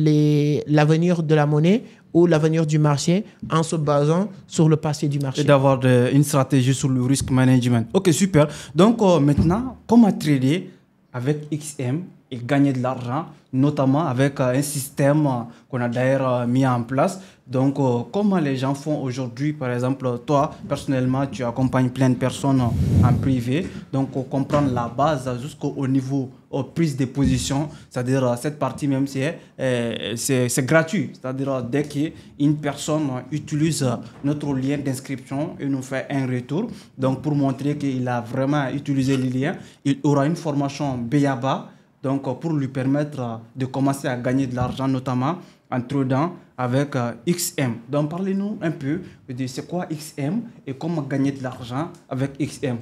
Speaker 1: l'avenir de la monnaie ou l'avenir du marché en se basant sur le passé du marché.
Speaker 2: Et d'avoir une stratégie sur le risk management. Ok, super. Donc maintenant, comment trader avec XM et gagner de l'argent, notamment avec un système qu'on a d'ailleurs mis en place. Donc, comment les gens font aujourd'hui? Par exemple, toi, personnellement, tu accompagnes plein de personnes en privé. Donc, comprendre la base jusqu'au niveau prise de position, c'est-à-dire cette partie même, c'est gratuit. C'est-à-dire dès qu'une personne utilise notre lien d'inscription et nous fait un retour, donc pour montrer qu'il a vraiment utilisé le lien, il aura une formation BABA. Donc, pour lui permettre de commencer à gagner de l'argent, notamment en tradant avec XM. Donc, parlez-nous un peu de c'est quoi XM et comment gagner de l'argent avec XM.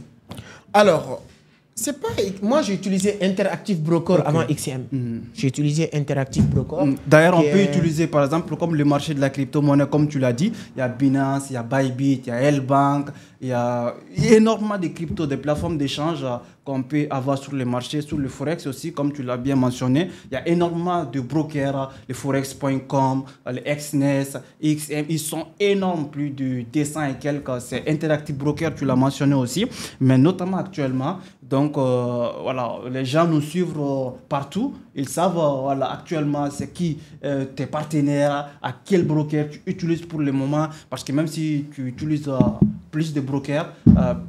Speaker 1: Alors, c'est pas... Moi, j'ai utilisé Interactive Broker avant XM. J'ai utilisé Interactive Broker.
Speaker 2: D'ailleurs, on peut utiliser, par exemple, comme le marché de la crypto-monnaie, comme tu l'as dit, il y a Binance, il y a Bybit, il y a L-Bank, il y a énormément de cryptos, des plateformes d'échange qu'on peut avoir sur le marché, sur le Forex aussi, comme tu l'as bien mentionné. Il y a énormément de brokers, les Forex.com, les XNES, XM, ils sont énormes, plus de 200 et quelques. C'est Interactive Broker, tu l'as mentionné aussi, mais notamment actuellement. Donc, voilà, les gens nous suivent partout. Ils savent, voilà, actuellement, c'est qui tes partenaires, à quel broker tu utilises pour le moment. Parce que même si tu utilises plus de brokers,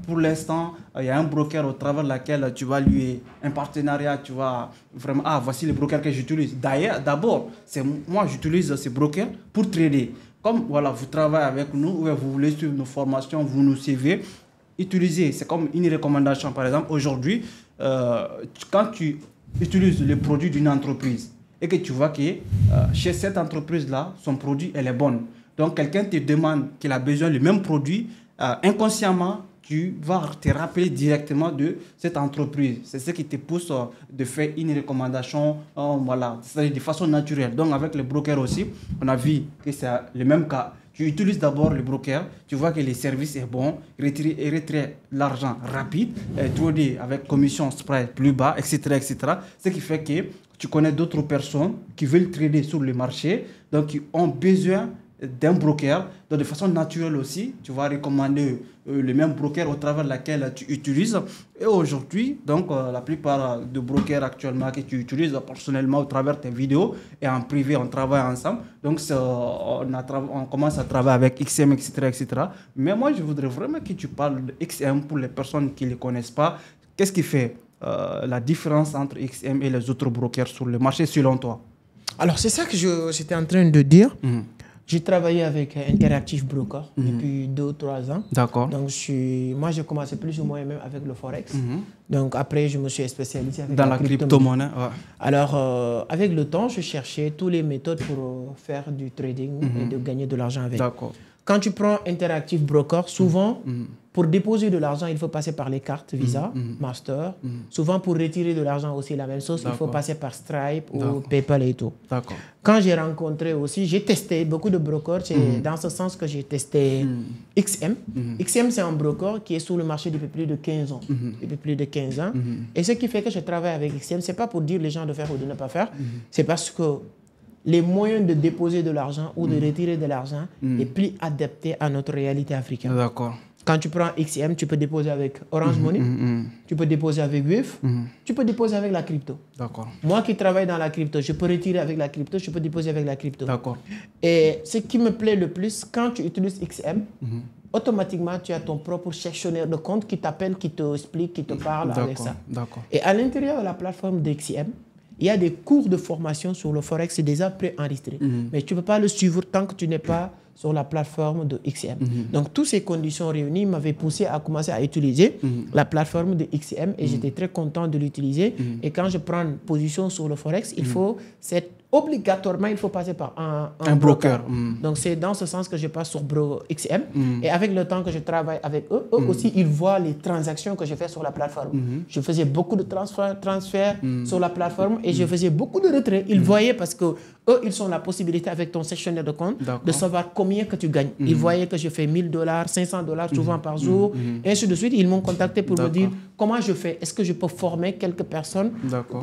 Speaker 2: pour l'instant, il y a un broker au travers lequel tu vas lui un partenariat, tu vas vraiment, voici le broker que j'utilise. D'ailleurs, d'abord, c'est moi, j'utilise ces brokers pour trader. Comme, voilà, vous travaillez avec nous, ou vous voulez suivre nos formations, vous nous suivez, utilisez, c'est comme une recommandation. Par exemple, aujourd'hui, quand tu utilises le produit d'une entreprise et que tu vois que chez cette entreprise-là, son produit, elle est bonne. Donc, quelqu'un te demande qu'il a besoin du même produit, inconsciemment, tu vas te rappeler directement de cette entreprise. C'est ce qui te pousse de faire une recommandation voilà, c'est-à-dire de façon naturelle. Donc avec les brokers aussi, on a vu que c'est le même cas. Tu utilises d'abord le broker, tu vois que le service est bon, retrait l'argent rapide, trader avec commission spread plus bas, etc., etc. Ce qui fait que tu connais d'autres personnes qui veulent trader sur le marché, donc qui ont besoin d'un broker. Donc de façon naturelle aussi, tu vas recommander le même broker au travers lequel tu utilises. Et aujourd'hui, donc la plupart de brokers actuellement que tu utilises personnellement au travers tes vidéos et en privé, on travaille ensemble. Donc on commence à travailler avec XM, etc., etc. Mais moi, je voudrais vraiment que tu parles de XM pour les personnes qui ne le connaissent pas. Qu'est-ce qui fait la différence entre XM et les autres brokers sur le marché selon toi?
Speaker 1: Alors, c'est ça que j'étais en train de dire. J'ai travaillé avec Interactive Broker depuis 2 ou 3 ans.
Speaker 2: D'accord.
Speaker 1: Donc, moi, j'ai commencé plus ou moins même avec le Forex. Donc, après, je me suis spécialisé avec
Speaker 2: dans la crypto-monnaie. Ouais.
Speaker 1: Alors, avec le temps, je cherchais toutes les méthodes pour faire du trading et de gagner de l'argent avec.
Speaker 2: D'accord.
Speaker 1: Quand tu prends Interactive Broker, souvent, pour déposer de l'argent, il faut passer par les cartes Visa, Master. Souvent, pour retirer de l'argent aussi, la même chose, il faut passer par Stripe ou PayPal et tout.
Speaker 2: D'accord.
Speaker 1: Quand j'ai rencontré aussi, j'ai testé beaucoup de brokers. C'est dans ce sens que j'ai testé XM. XM, c'est un broker qui est sur le marché depuis plus de 15 ans. Depuis plus de 15 ans. Et ce qui fait que je travaille avec XM, ce n'est pas pour dire les gens de faire ou de ne pas faire. C'est parce que les moyens de déposer de l'argent ou de retirer de l'argent est plus adapté à notre réalité africaine.
Speaker 2: D'accord.
Speaker 1: Quand tu prends XM, tu peux déposer avec Orange Money, tu peux déposer avec Wave, tu peux déposer avec la crypto.
Speaker 2: D'accord.
Speaker 1: Moi qui travaille dans la crypto, je peux retirer avec la crypto, je peux déposer avec la crypto.
Speaker 2: D'accord.
Speaker 1: Et ce qui me plaît le plus, quand tu utilises XM, automatiquement, tu as ton propre gestionnaire de compte qui t'appelle, qui te explique, qui te parle avec ça.
Speaker 2: D'accord.
Speaker 1: Et à l'intérieur de la plateforme de XM, il y a des cours de formation sur le Forex déjà pré-enregistrés. Mais tu ne peux pas le suivre tant que tu n'es pas sur la plateforme de XM. Donc, toutes ces conditions réunies m'avaient poussé à commencer à utiliser la plateforme de XM et j'étais très content de l'utiliser. Et quand je prends une position sur le Forex, obligatoirement, il faut passer par un broker. Donc, c'est dans ce sens que je passe sur XM. Et avec le temps que je travaille avec eux, eux aussi, ils voient les transactions que je fais sur la plateforme. Je faisais beaucoup de transferts sur la plateforme et je faisais beaucoup de retraits. Ils voyaient parce que eux, ils ont la possibilité avec ton gestionnaire de compte de savoir combien que tu gagnes. Ils voyaient que je fais $1000, $500 souvent par jour, et ainsi de suite. Ils m'ont contacté pour me dire comment je fais. Est-ce que je peux former quelques personnes?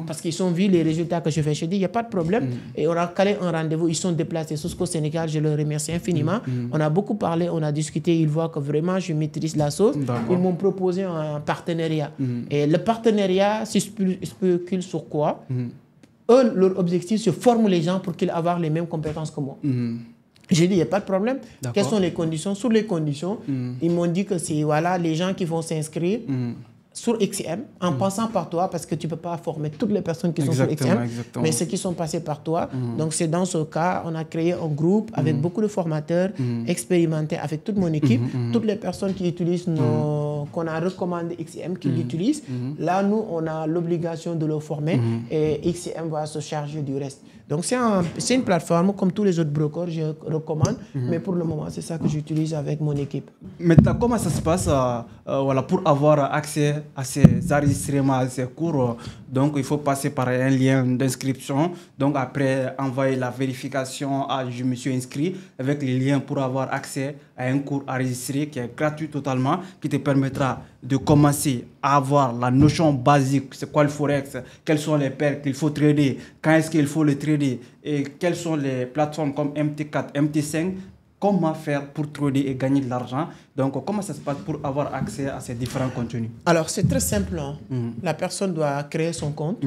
Speaker 1: Parce qu'ils ont vu les résultats que je fais. Je dis, il n'y a pas de problème. Et on a calé un rendez-vous. Ils sont déplacés jusqu'au Sénégal. Je leur remercie infiniment. On a beaucoup parlé, on a discuté. Ils voient que vraiment, je maîtrise la sauce. Ils m'ont proposé un partenariat. Et le partenariat se spécule sur quoi? Eux, leur objectif, c'est de former les gens pour qu'ils aient les mêmes compétences que moi. J'ai dit, il n'y a pas de problème. Quelles sont les conditions? Sur les conditions, ils m'ont dit que c'est voilà, les gens qui vont s'inscrire sur XM, en passant par toi, parce que tu ne peux pas former toutes les personnes qui sont sur XM, mais ceux qui sont passés par toi. Donc, c'est dans ce cas, on a créé un groupe avec beaucoup de formateurs expérimentés, avec toute mon équipe, toutes les personnes qui utilisent qu'on a recommandé XM, qui l'utilisent. Là, nous, on a l'obligation de le former et XM va se charger du reste. Donc, c'est une plateforme comme tous les autres brokers, je recommande, mais pour le moment, c'est ça que j'utilise avec mon équipe.
Speaker 2: Maintenant, comment ça se passe voilà, pour avoir accès à ces enregistrements, à ces cours? Donc, il faut passer par un lien d'inscription. Donc, après, envoyer la vérification, je me suis inscrit avec les liens pour avoir accès à un cours enregistré qui est gratuit totalement, qui te permettra de commencer à avoir la notion basique, c'est quoi le Forex, quelles sont les paires qu'il faut trader, quand est-ce qu'il faut le trader et quelles sont les plateformes comme MT4, MT5, comment faire pour trader et gagner de l'argent. Donc, comment ça se passe pour avoir accès à ces différents contenus?
Speaker 1: Alors, c'est très simple. La personne doit créer son compte.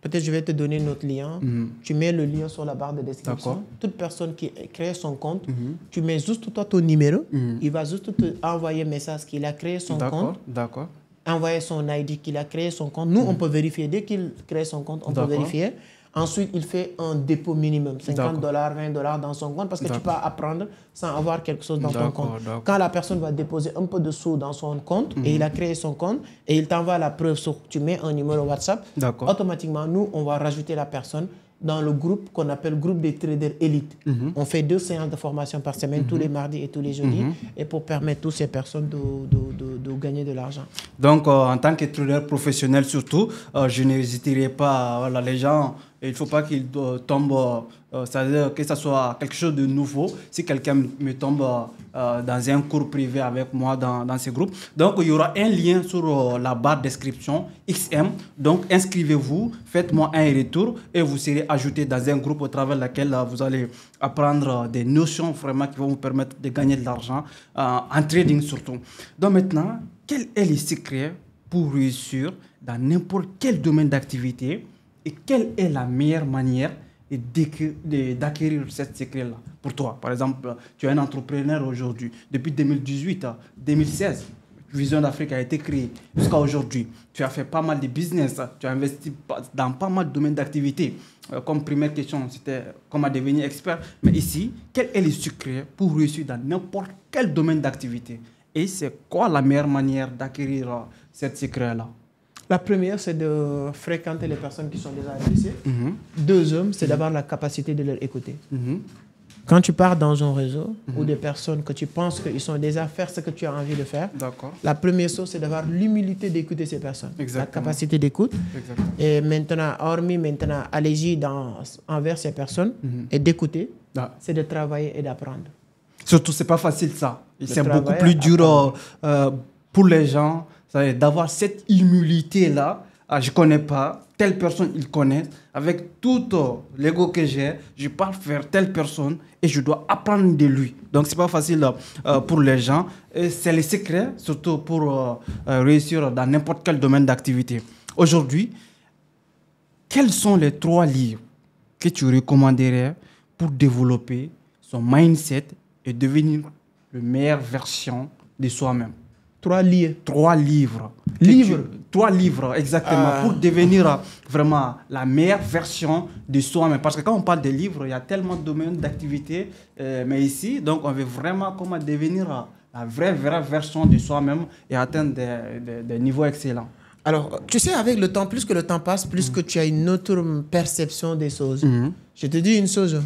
Speaker 1: Peut-être je vais te donner notre lien. Tu mets le lien sur la barre de description. Toute personne qui crée son compte, tu mets juste toi ton numéro. Il va juste te envoyer un message qu'il a créé son compte.
Speaker 2: D'accord.
Speaker 1: Envoyer son ID qu'il a créé son compte. Nous, on peut vérifier. Dès qu'il crée son compte, on peut vérifier. Ensuite, il fait un dépôt minimum, $50, $20 dans son compte, parce que tu peux apprendre sans avoir quelque chose dans ton compte. Quand la personne va déposer un peu de sous dans son compte, et il a créé son compte, et il t'envoie la preuve sur, tu mets un numéro WhatsApp, automatiquement, nous, on va rajouter la personne dans le groupe qu'on appelle groupe des traders élites. On fait 2 séances de formation par semaine, tous les mardis et tous les jeudis, et pour permettre à toutes ces personnes de gagner de l'argent.
Speaker 2: Donc, en tant que trader professionnel surtout, je n'hésiterai pas, voilà, les gens, il ne faut pas qu'ils tombent, c'est-à-dire que ce soit quelque chose de nouveau, si quelqu'un me tombe dans un cours privé avec moi dans ce groupe. Donc, il y aura un lien sur la barre description XM. Donc, inscrivez-vous, faites-moi un retour et vous serez ajouté dans un groupe au travers lequel vous allez apprendre des notions vraiment qui vont vous permettre de gagner de l'argent en trading surtout. Donc, maintenant, quel est le secret pour réussir dans n'importe quel domaine d'activité et quelle est la meilleure manière d'acquérir ce secret-là pour toi? Par exemple, tu es un entrepreneur aujourd'hui. Depuis 2018 à 2016, Vision d'Afrique a été créée jusqu'à aujourd'hui. Tu as fait pas mal de business, tu as investi dans pas mal de domaines d'activité. Comme première question, c'était comment devenir expert. Mais ici, quel est le secret pour réussir dans n'importe quel domaine d'activité? Et c'est quoi la meilleure manière d'acquérir ce secret-là?
Speaker 1: La première, c'est de fréquenter les personnes qui sont déjà réussies. Deuxième, c'est d'avoir la capacité de leur écouter. Quand tu pars dans un réseau ou des personnes que tu penses qu'ils sont déjà faire ce que tu as envie de faire, la première chose, c'est d'avoir l'humilité d'écouter ces personnes.
Speaker 2: Exactement.
Speaker 1: La capacité d'écoute. Et maintenant, allez-y envers ces personnes et d'écouter, c'est de travailler et d'apprendre.
Speaker 2: Surtout, c'est pas facile ça. C'est beaucoup plus dur pour les gens d'avoir cette humilité-là. Je ne connais pas, telle personne, ils connaissent. Avec tout l'ego que j'ai, je parle vers telle personne et je dois apprendre de lui. Donc, ce n'est pas facile pour les gens. Et c'est le secret, surtout pour réussir dans n'importe quel domaine d'activité. Aujourd'hui, quels sont les 3 livres que tu recommanderais pour développer son mindset et devenir la meilleure version de soi-même?
Speaker 1: 3 livres.
Speaker 2: 3 livres. 3 livres, exactement, pour devenir vraiment la meilleure version de soi-même. Parce que quand on parle de livres, il y a tellement de domaines d'activité. Mais ici, donc, on veut vraiment comment devenir la vraie version de soi-même et atteindre des niveaux excellents.
Speaker 1: Alors, tu sais, avec le temps, plus que le temps passe, plus que tu as une autre perception des choses. Je te dis une chose.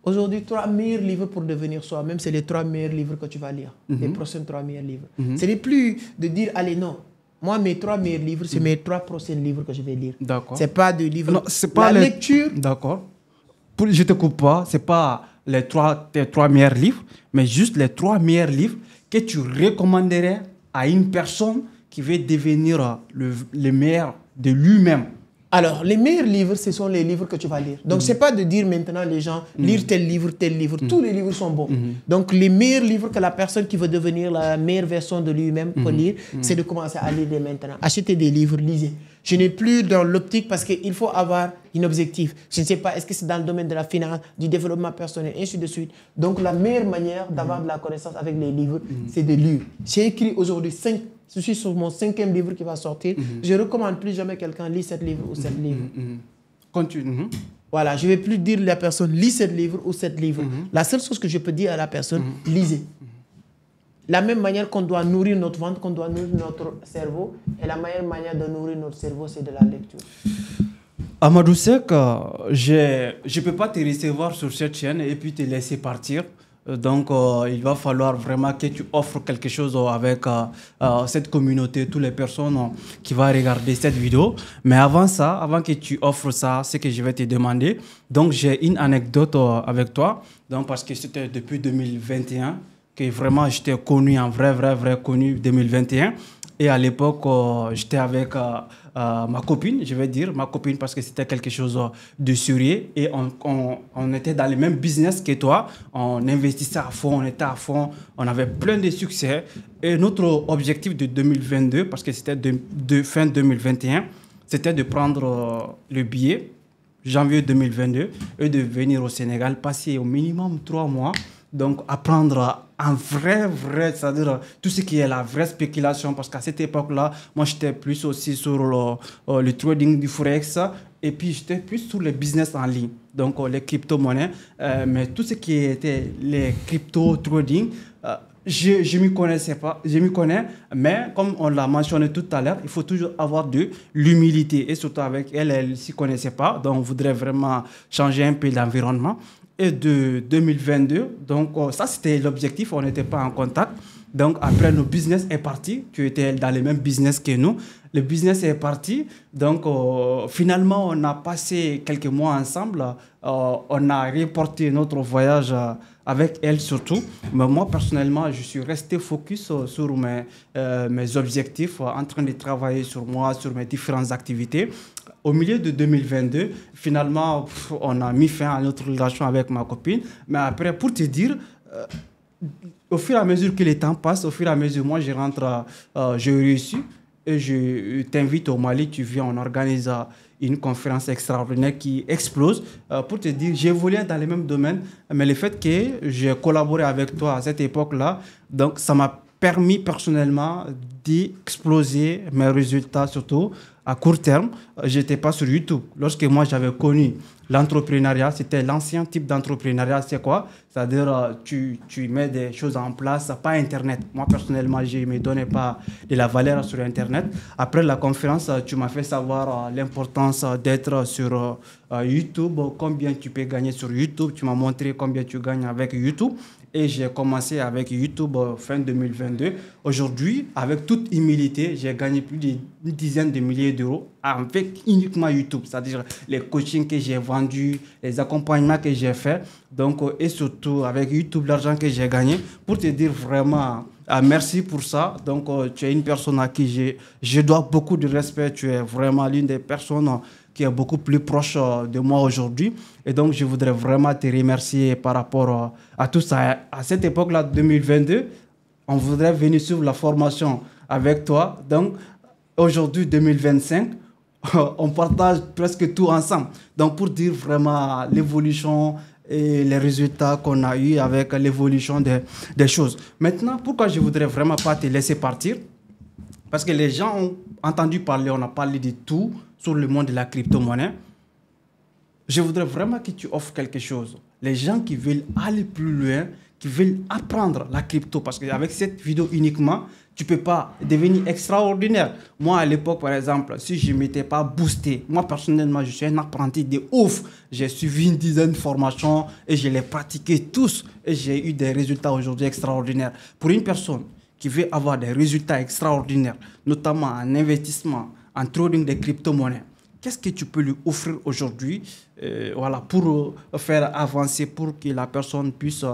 Speaker 1: Aujourd'hui, 3 meilleurs livres pour devenir soi-même, c'est les 3 meilleurs livres que tu vas lire. Les prochains 3 meilleurs livres. Ce n'est plus de dire, allez, non. Moi, mes 3 meilleurs livres, c'est mes 3 prochains livres que je vais lire.
Speaker 2: D'accord.
Speaker 1: Ce n'est pas de livres.
Speaker 2: Non, c'est pas
Speaker 1: lecture.
Speaker 2: D'accord. Je ne te coupe pas. Ce n'est pas tes 3 meilleurs livres, mais juste les 3 meilleurs livres que tu recommanderais à une personne qui veut devenir le meilleur de lui-même.
Speaker 1: Alors, les meilleurs livres, ce sont les livres que tu vas lire. Donc, ce n'est pas de dire maintenant les gens, lire tel livre, tel livre. Tous les livres sont bons. Donc, les meilleurs livres que la personne qui veut devenir la meilleure version de lui-même peut lire, c'est de commencer à lire dès maintenant. Achetez des livres, lisez. Je n'ai plus dans l'optique parce qu'il faut avoir un objectif. Je ne sais pas, est-ce que c'est dans le domaine de la finance, du développement personnel, et ainsi de suite. Donc, la meilleure manière d'avoir de la connaissance avec les livres, c'est de lire. J'ai écrit aujourd'hui je suis sur mon 5e livre qui va sortir. Je ne recommande plus jamais quelqu'un lit 7 livres ou 7 livres.
Speaker 2: Continue.
Speaker 1: Voilà, je ne vais plus dire à la personne lis 7 livres ou 7 livres. La seule chose que je peux dire à la personne, lisez. La même manière qu'on doit nourrir notre ventre, qu'on doit nourrir notre cerveau, et la meilleure manière de nourrir notre cerveau, c'est de la lecture.
Speaker 2: Amadou Seck, je ne peux pas te recevoir sur cette chaîne et puis te laisser partir. Donc, il va falloir vraiment que tu offres quelque chose avec cette communauté, toutes les personnes qui vont regarder cette vidéo. Mais avant ça, avant que tu offres ça, c'est que je vais te demander. Donc, j'ai une anecdote avec toi. Donc, parce que c'était depuis 2021 que vraiment j'étais connu, en vrai connu 2021. Et à l'époque, j'étais avec ma copine, je vais dire ma copine parce que c'était quelque chose de sérieux. Et on était dans le même business que toi. On investissait à fond, on était à fond. On avait plein de succès. Et notre objectif de 2022, parce que c'était de fin 2021, c'était de prendre le billet, janvier 2022, et de venir au Sénégal, passer au minimum 3 mois. Donc, apprendre en vrai, c'est-à-dire tout ce qui est la vraie spéculation, parce qu'à cette époque-là, moi, j'étais plus aussi sur le trading du Forex, et puis j'étais plus sur le business en ligne, donc les crypto-monnaies, mais tout ce qui était les crypto-trading, je m'y connaissais pas, je m'y connais, mais comme on l'a mentionné tout à l'heure, il faut toujours avoir de l'humilité. Et surtout avec elle, elle ne s'y connaissait pas, donc on voudrait vraiment changer un peu l'environnement. Et de 2022, donc ça c'était l'objectif, on n'était pas en contact. Donc après, le business est parti, tu étais dans les mêmes business que nous. Le business est parti, donc finalement on a passé quelques mois ensemble, on a reporté notre voyage avec elle surtout. Mais moi personnellement, je suis resté focus sur mes objectifs, en train de travailler sur moi, sur mes différentes activités. Au milieu de 2022, finalement, on a mis fin à notre relation avec ma copine. Mais après, pour te dire, au fur et à mesure que le temps passe, au fur et à mesure, moi, je rentre, j'ai réussi. Et je t'invite au Mali, tu viens, on organise une conférence extraordinaire qui explose. Pour te dire, j'ai évolué dans les mêmes domaines, mais le fait que j'ai collaboré avec toi à cette époque-là, donc ça m'a permis personnellement d'exploser mes résultats, surtout à court terme. Je n'étais pas sur YouTube. Lorsque moi j'avais connu l'entrepreneuriat, c'était l'ancien type d'entrepreneuriat. C'est quoi? C'est-à-dire tu mets des choses en place, pas Internet. Moi personnellement, je ne me donnais pas de la valeur sur Internet. Après la conférence, tu m'as fait savoir l'importance d'être sur YouTube, combien tu peux gagner sur YouTube. Tu m'as montré combien tu gagnes avec YouTube. Et j'ai commencé avec YouTube fin 2022. Aujourd'hui, avec toute humilité, j'ai gagné plus d'une dizaine de milliers d'euros avec uniquement YouTube. C'est-à-dire les coachings que j'ai vendus, les accompagnements que j'ai faits. Donc, et surtout avec YouTube, l'argent que j'ai gagné. Pour te dire vraiment merci pour ça. Donc, tu es une personne à qui je dois beaucoup de respect. Tu es vraiment l'une des personnes qui est beaucoup plus proche de moi aujourd'hui. Et donc, je voudrais vraiment te remercier par rapport à tout ça. À cette époque-là, 2022, on voudrait venir suivre la formation avec toi. Donc, aujourd'hui, 2025, on partage presque tout ensemble. Donc, pour dire vraiment l'évolution et les résultats qu'on a eu avec l'évolution des choses. Maintenant, pourquoi je ne voudrais vraiment pas te laisser partir? Parce que les gens ont entendu parler, on a parlé de tout sur le monde de la crypto-monnaie. Je voudrais vraiment que tu offres quelque chose. Les gens qui veulent aller plus loin, qui veulent apprendre la crypto, parce qu'avec cette vidéo uniquement, tu ne peux pas devenir extraordinaire. Moi, à l'époque, par exemple, si je ne m'étais pas boosté, moi, personnellement, je suis un apprenti de ouf. J'ai suivi une dizaine de formations et je les pratiquais tous. Et j'ai eu des résultats aujourd'hui extraordinaires. Pour une personne qui veut avoir des résultats extraordinaires, notamment en investissement, en trading des crypto-monnaies, qu'est-ce que tu peux lui offrir aujourd'hui pour faire avancer, pour que la personne puisse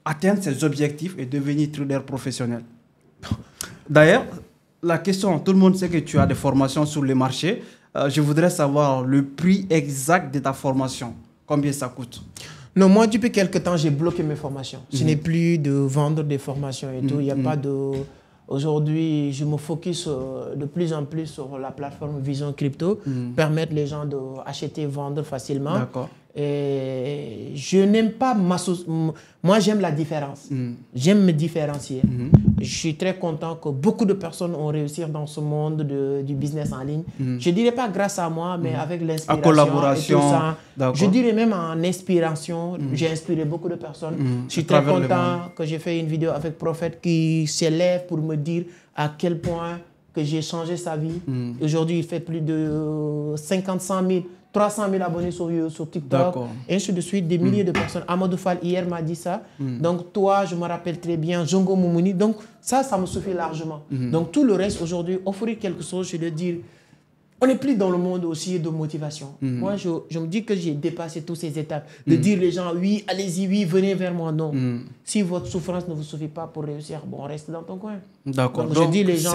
Speaker 2: atteindre ses objectifs et devenir trader professionnel? D'ailleurs, la question, tout le monde sait que tu as des formations sur le marché. Je voudrais savoir le prix exact de ta formation. Combien ça coûte?
Speaker 1: Non, moi, depuis quelque temps, j'ai bloqué mes formations. Ce n'est plus de vendre des formations et tout. Il n'y a pas de... Aujourd'hui, je me focus de plus en plus sur la plateforme Vision Crypto, permettre les gens d'acheter et vendre facilement.
Speaker 2: D'accord.
Speaker 1: Et je n'aime pas moi, j'aime la différence. J'aime me différencier. Je suis très content que beaucoup de personnes ont réussi dans ce monde du business en ligne. Je ne dirais pas grâce à moi, mais avec l'inspiration.
Speaker 2: Collaboration.
Speaker 1: Et tout ça. Je dirais même en inspiration. J'ai inspiré beaucoup de personnes. Je suis très content que j'ai fait une vidéo avec Prophète qui s'élève pour me dire à quel point que j'ai changé sa vie. Aujourd'hui, il fait plus de 100 000, 300 000 abonnés sur TikTok, et ainsi de suite, des milliers de personnes. Amadou Fall, hier, m'a dit ça. Donc, toi, je me rappelle très bien, Jongo Moumouni. Donc, ça me suffit largement. Donc, tout le reste, aujourd'hui, offrir quelque chose, je veux dire, on n'est plus dans le monde aussi de motivation. Moi, je me dis que j'ai dépassé toutes ces étapes. De dire les gens, oui, allez-y, oui, venez vers moi. Non. Si votre souffrance ne vous suffit pas pour réussir, bon, reste dans ton coin.
Speaker 2: D'accord.
Speaker 1: Donc, je dis les gens,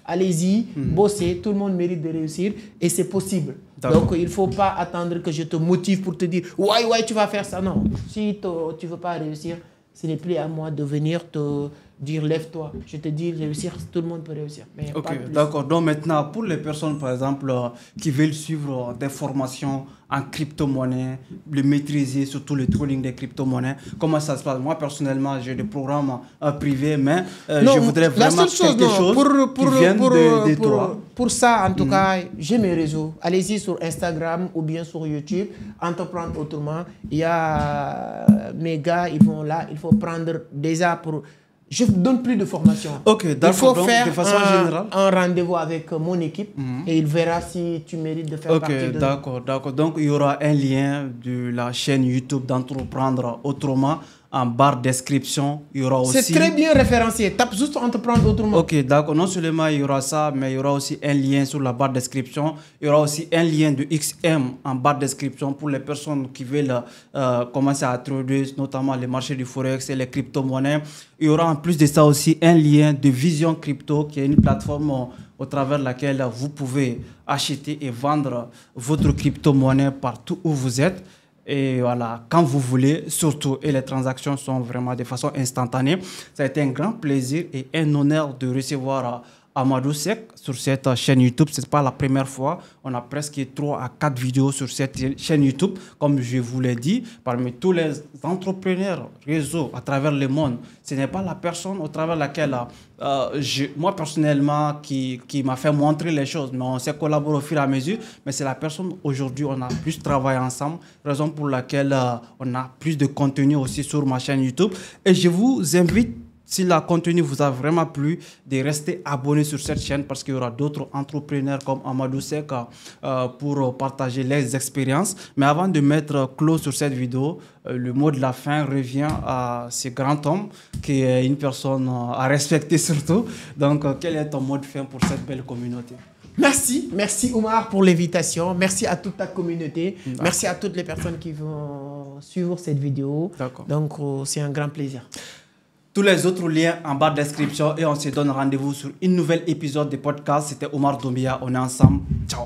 Speaker 1: allez-y, bossez, tout le monde mérite de réussir et c'est possible. Donc, il ne faut pas attendre que je te motive pour te dire, ouais, tu vas faire ça. Non. Si tu ne veux pas réussir, ce n'est plus à moi de venir te dire lève-toi. Je te dis réussir, tout le monde peut réussir.
Speaker 2: Ok, d'accord. Donc maintenant, pour les personnes, par exemple, qui veulent suivre des formations en crypto-monnaie, le maîtriser, surtout le trading des crypto-monnaies, comment ça se passe? Moi, personnellement, j'ai des programmes privés, mais je voudrais vraiment quelque chose qui vienne de toi.
Speaker 1: Pour ça, en tout cas, j'ai mes réseaux. Allez-y sur Instagram ou bien sur YouTube, Entreprendre Autrement. Il y a mes gars, ils vont là, il faut prendre déjà pour Je ne donne plus de formation.
Speaker 2: Ok, d'accord.
Speaker 1: Il faut
Speaker 2: donc,
Speaker 1: faire
Speaker 2: de façon générale.
Speaker 1: un rendez-vous avec mon équipe et il verra si tu mérites de faire partie de...
Speaker 2: Ok, d'accord. Donc, il y aura un lien de la chaîne YouTube d'Entreprendre Autrement en barre description. Il y aura aussi...
Speaker 1: C'est très bien référencié. Tape juste Entreprendre Autrement.
Speaker 2: Ok, d'accord. Non seulement il y aura ça, mais il y aura aussi un lien sur la barre description. Il y aura aussi un lien de XM en barre description pour les personnes qui veulent commencer à trader, notamment les marchés du Forex et les crypto-monnaies. Il y aura en plus de ça aussi un lien de Vision Crypto, qui est une plateforme au travers de laquelle vous pouvez acheter et vendre votre crypto-monnaie partout où vous êtes. Et voilà, quand vous voulez, surtout, et les transactions sont vraiment de façon instantanée. Ça a été un grand plaisir et un honneur de recevoir Amadou Seck sur cette chaîne YouTube. Ce n'est pas la première fois. On a presque 3 à 4 vidéos sur cette chaîne YouTube. Comme je vous l'ai dit, parmi tous les entrepreneurs réseaux à travers le monde, ce n'est pas la personne au travers de laquelle, moi personnellement, qui m'a fait montrer les choses. Mais on s'est collaboré au fur et à mesure. Mais c'est la personne, aujourd'hui, on a plus travaillé ensemble. Raison pour laquelle on a plus de contenu aussi sur ma chaîne YouTube. Et je vous invite, si le contenu vous a vraiment plu, de rester abonné sur cette chaîne parce qu'il y aura d'autres entrepreneurs comme Amadou Seck pour partager les expériences. Mais avant de mettre close sur cette vidéo, le mot de la fin revient à ce grand homme qui est une personne à respecter surtout. Donc, quel est ton mot de fin pour cette belle communauté?
Speaker 1: Merci Oumar pour l'invitation. Merci à toute ta communauté. Merci à toutes les personnes qui vont suivre cette vidéo. Donc, c'est un grand plaisir.
Speaker 2: Tous les autres liens en barre de description et on se donne rendez-vous sur un nouvel épisode de podcast. C'était Omar Doumbia. On est ensemble. Ciao.